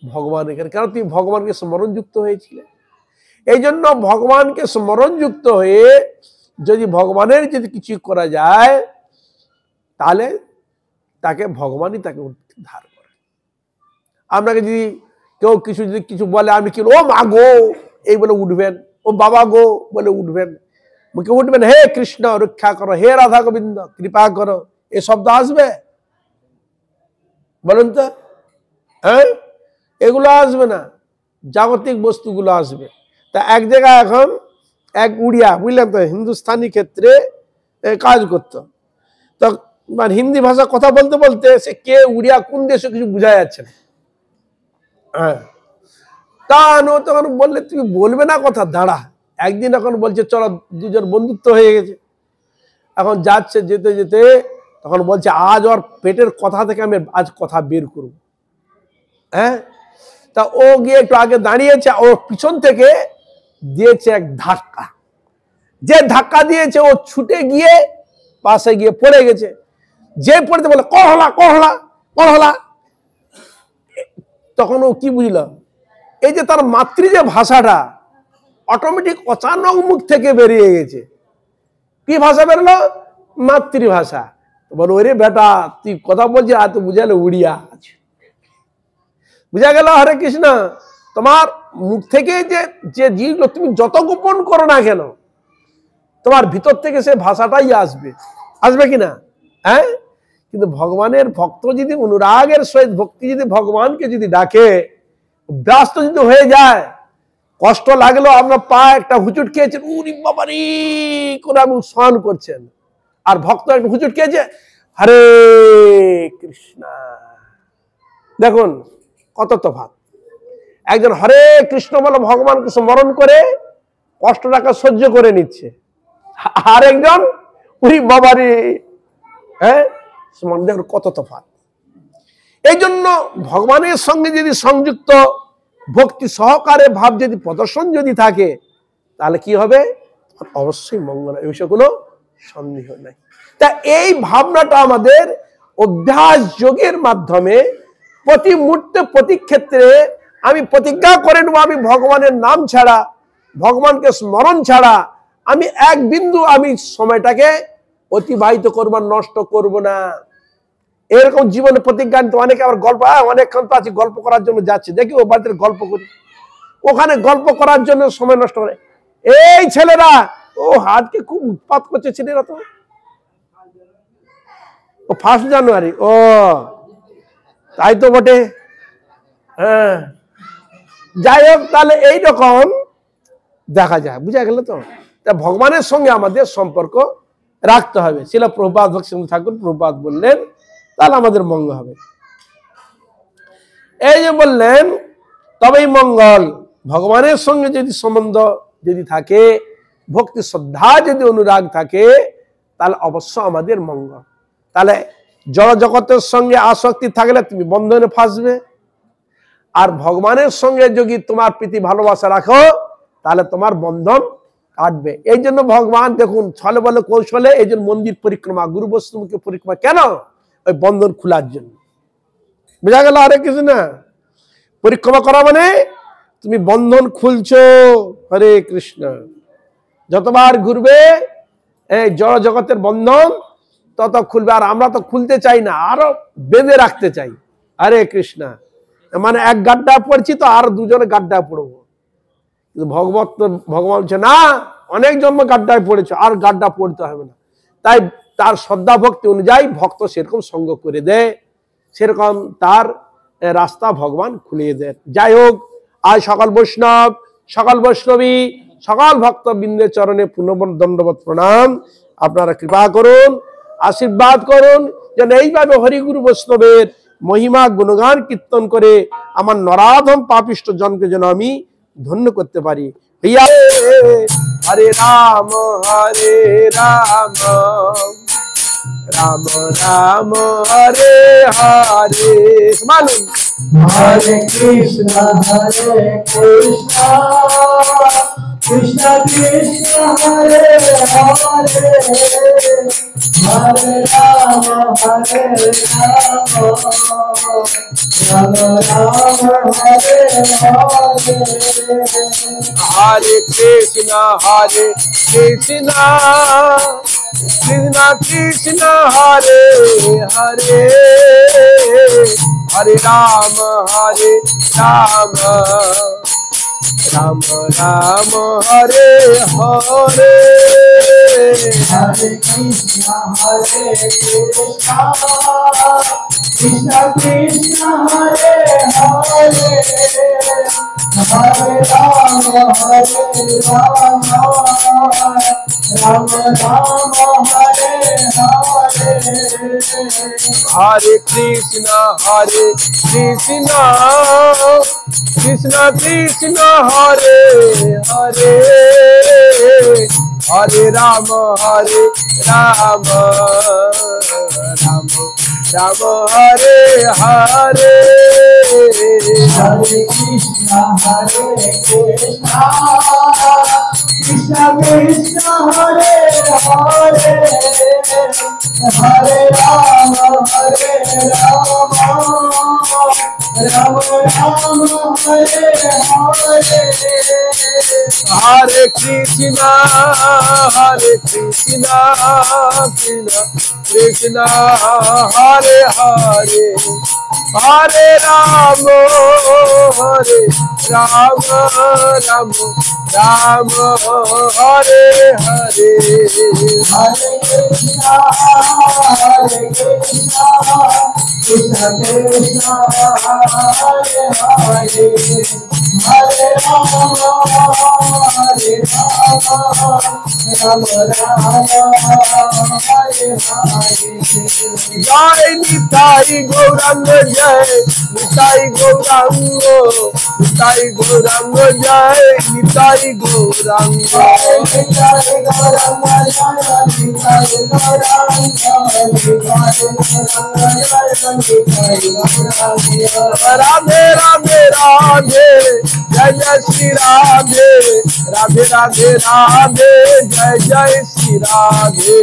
ভগবান এখানে। কেন? তুমি ভগবানকে স্মরণ যুক্ত হয়েছিলে। এই জন্য ভগবানকে স্মরণ যুক্ত হয়ে যদি ভগবানের যদি কিছু করা যায়, তাহলে তাকে ভগবানই তাকে উদ্ধার করে। আপনাকে যদি কেউ যদি কিছু বলে, আমি কি ও মা গো এই বলে উঠবেন, ও বাবা গো বলে উঠবেন, মুখে উঠবেন হে কৃষ্ণ রক্ষা করো, হে রাধা গোবিন্দ কৃপা করো, এ শব্দ আসবে? বলুন তো। হ্যাঁ, এগুলো আসবে না, জাগতিক বস্তুগুলো আসবে। তা এক জায়গায় এখন এক উড়িয়া, বুঝলেন তো, হিন্দুস্তানি ক্ষেত্রে কাজ করতো। তো মানে হিন্দি ভাষা কথা বলতে বলতে সে কে উড়িয়া কোন দেশে কিছু বোঝা যাচ্ছে না। হ্যাঁ, তা তখন বললে তুমি বলবে না কথা, দাঁড়া। একদিন এখন বলছে চলো, দুজন বন্ধুত্ব হয়ে গেছে। এখন যাচ্ছে, যেতে যেতে তখন বলছে আজ ওর পেটের কথা থেকে আমি আজ কথা বের করব। হ্যাঁ, তা ও গিয়ে একটু আগে দাঁড়িয়েছে, ওর পিছন থেকে দিয়েছে এক ধাক্কা। যে ধাক্কা দিয়েছে ও ছুটে গিয়ে পাশে গিয়ে পড়ে গেছে। যে পড়তে বলে কহলা কহলা কহলা। তখন ও কি বুঝল? এই যে তার মাতৃ যে ভাষাটা অটোমেটিক অচানক মুখ থেকে বেরিয়ে গেছে। কি ভাষা বেরোলো? মাতৃভাষা। বলো ওরে বেটা তুই কথা বলছিস, আর তো বুঝালে উড়িয়া আছে। বুঝা গেল? হরে কৃষ্ণ। তোমার মুখ থেকে যে যে জিনিসগুলো তুমি যত গোপন করো না কেন, তোমার ভিতর থেকে সে ভাষাটাই আসবে। আসবে কিনা? হ্যাঁ, কিন্তু ভগবানের ভক্ত যদি অনুরাগের সহিত ভক্তি যদি ভগবানকে যদি ডাকে, ব্যস্ত যদি হয়ে যায়, কষ্ট লাগলো, আমরা পায়ে একটা হুচুট খেয়েছেন, উরি বাবারি করে আমি স্নান করছেন, আর ভক্ত একটা হুচুট খেয়েছে, হরে কৃষ্ণ। দেখুন কত তফাৎ। একজন হরে কৃষ্ণ বলে ভগবানকে স্মরণ করে কষ্টটাকে সহ্য করে নিচ্ছে, আর একজন উরি বাবারি। হ্যাঁ, দেখুন কত তফাৎ। এই জন্য ভগবানের সঙ্গে যদি সংযুক্ত ভক্তি সহকারে ভাব যদি প্রদর্শন যদি থাকে, তাহলে কি হবে? অবশ্যই মঙ্গল, এই বিষয়ে কোনো সন্দেহ নাই। তা এই ভাবনাটা আমাদের অভ্যাস যোগের মাধ্যমে প্রতি মুহূর্তে প্রতি ক্ষেত্রে আমি প্রতিজ্ঞা করে নেব, আমি ভগবানের নাম ছাড়া, ভগবানকে স্মরণ ছাড়া আমি এক বিন্দু আমি সময়টাকে অতিবাহিত করব, নষ্ট করব না। এরকম জীবনে প্রতিজ্ঞা নিতে অনেকে আবার গল্প, অনেকক্ষণ তো আছে গল্প করার জন্য যাচ্ছে, দেখি ও বাড়িতে গল্প করি, ওখানে গল্প করার জন্য সময় নষ্ট করে। এই ছেলেরা ও হাতকে খুব উৎপাত করছে ছেলেরা, তো ও 1 জানুয়ারি, ও তাই তো বটে। হ্যাঁ, যাই হোক, তাহলে এইরকম দেখা যায়, বুঝা গেল তো? তা ভগবানের সঙ্গে আমাদের সম্পর্ক রাখতে হবে। শিল প্রভুপাদ ভক্তিসিংহ ঠাকুর প্রভুপাদ বললেন, তাহলে আমাদের মঙ্গল হবে। এই যে বললেন তবেই মঙ্গল, ভগবানের সঙ্গে যদি সম্বন্ধ যদি থাকে, ভক্তি শ্রদ্ধা যদি অনুরাগ থাকে, তাহলে অবশ্য আমাদের মঙ্গল। তাহলে জড় জগতের সঙ্গে আসক্তি থাকলে তুমি বন্ধনে ফাঁসবে, আর ভগবানের সঙ্গে যদি তোমার প্রীতি ভালোবাসা রাখো, তাহলে তোমার বন্ধন কাটবে। এই জন্য ভগবান দেখুন ছলে বলে কৌশলে এই জন্য মন্দির পরিক্রমা, গুরু বৈষ্ণবকে পরিক্রমা, কেন? ওই বন্ধন খোলার জন্য। বুঝা গেল? আরে কিছু না, পরিক্রমা করা মানে তুমি বন্ধন খুলছো। হরে কৃষ্ণ। যতবার ঘুরবে এই জড় জগতের বন্ধন তত খুলবে। আর আমরা তো খুলতে চাই না, আরো বেঁধে রাখতে চাই। হরে কৃষ্ণ। মানে এক গাড্ডা পড়ছি তো আর দুজনে গাড্ডা পড়বো। ভগবান বলছে না, অনেক জন্ম গাড্ডায় পড়েছ, আর গাড্ডা পড়তে হবে না। তাই তার শ্রদ্ধা ভক্তি অনুযায়ী ভক্ত সেরকম সঙ্গ করে দেয়, সেরকম তার রাস্তা ভগবান খুলিয়ে দেয়। যাই হোক, আজ সকল বৈষ্ণব, সকল বৈষ্ণবী, সকল ভক্তবৃন্দের চরণে পুনর্বার দণ্ডবত প্রণাম। আপনারা কৃপা করুন, আশীর্বাদ করুন, যেন এইভাবে হরিগুরু বৈষ্ণবের মহিমা গুণগান কীর্তন করে আমার নরাধম পাপিষ্ট জনকে যেন আমি ধন্য করতে পারি। হরে রাম হরে রাম, রাম রাম হরে হরে, মালুম হরে কৃষ্ণ কৃষ্ণ কৃষ্ণ হরে হরে, হরে রাম হরে রাম, রাম রাম হরে হরে। হরে কৃষ্ণ কৃষ্ণ কৃষ্ণ হরে হরে, হরে রাম রাম, রাম রাম হরে হরে। হরে কৃষ্ণ কৃষ্ণ কৃষ্ণ কৃষ্ণ হরে হরে, হরে রাম রাম, রাম রাম হরে হরে। হরে কৃষ্ণ কৃষ্ণ কৃষ্ণ কৃষ্ণ হরে হরে, হরে রাম রাম, রাম রাম হরে হরে। হরে কৃষ্ণ কৃষ্ণ কৃষ্ণ কৃষ্ণ হরে হরে, হরে রাম রাম, রাম রাম হরে হরে। হরে কৃষ্ণ কৃষ্ণ কৃষ্ণ হরে হরে, হরে রাম রাম, রাম রাম হরে হরে। হরে কৃষ্ণ কৃষ্ণ কৃষ্ণ কৃষ্ণ হরে হরে, হরে Ram Ram, Ram Ram Hare Hare जय निताई गौरांग जय निताई गौरांग निताई गौरांग जय निताई गौरांग राधे राधे राधे जय जय श्री राधे राधे राधे राधे जय जय श्री राधे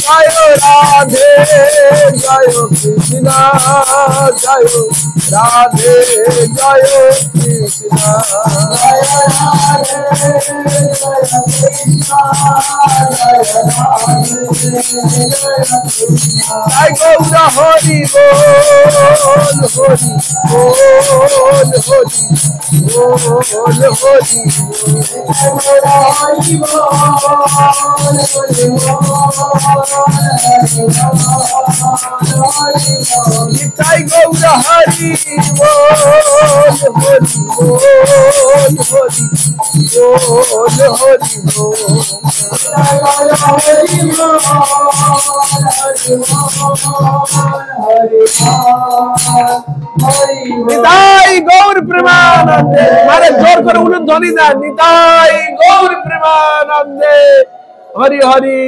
जय राधे जय कृष्ण जय राधे जय कृष्ण जय गौर हरि बोल हरि बोल हरि निताई गौर हरि बोल हरि निताई गौर प्रेमानंदे मारे जोर कर उन्हें ध्वनि दा निताई गौर प्रेमानंदे हरि हरि।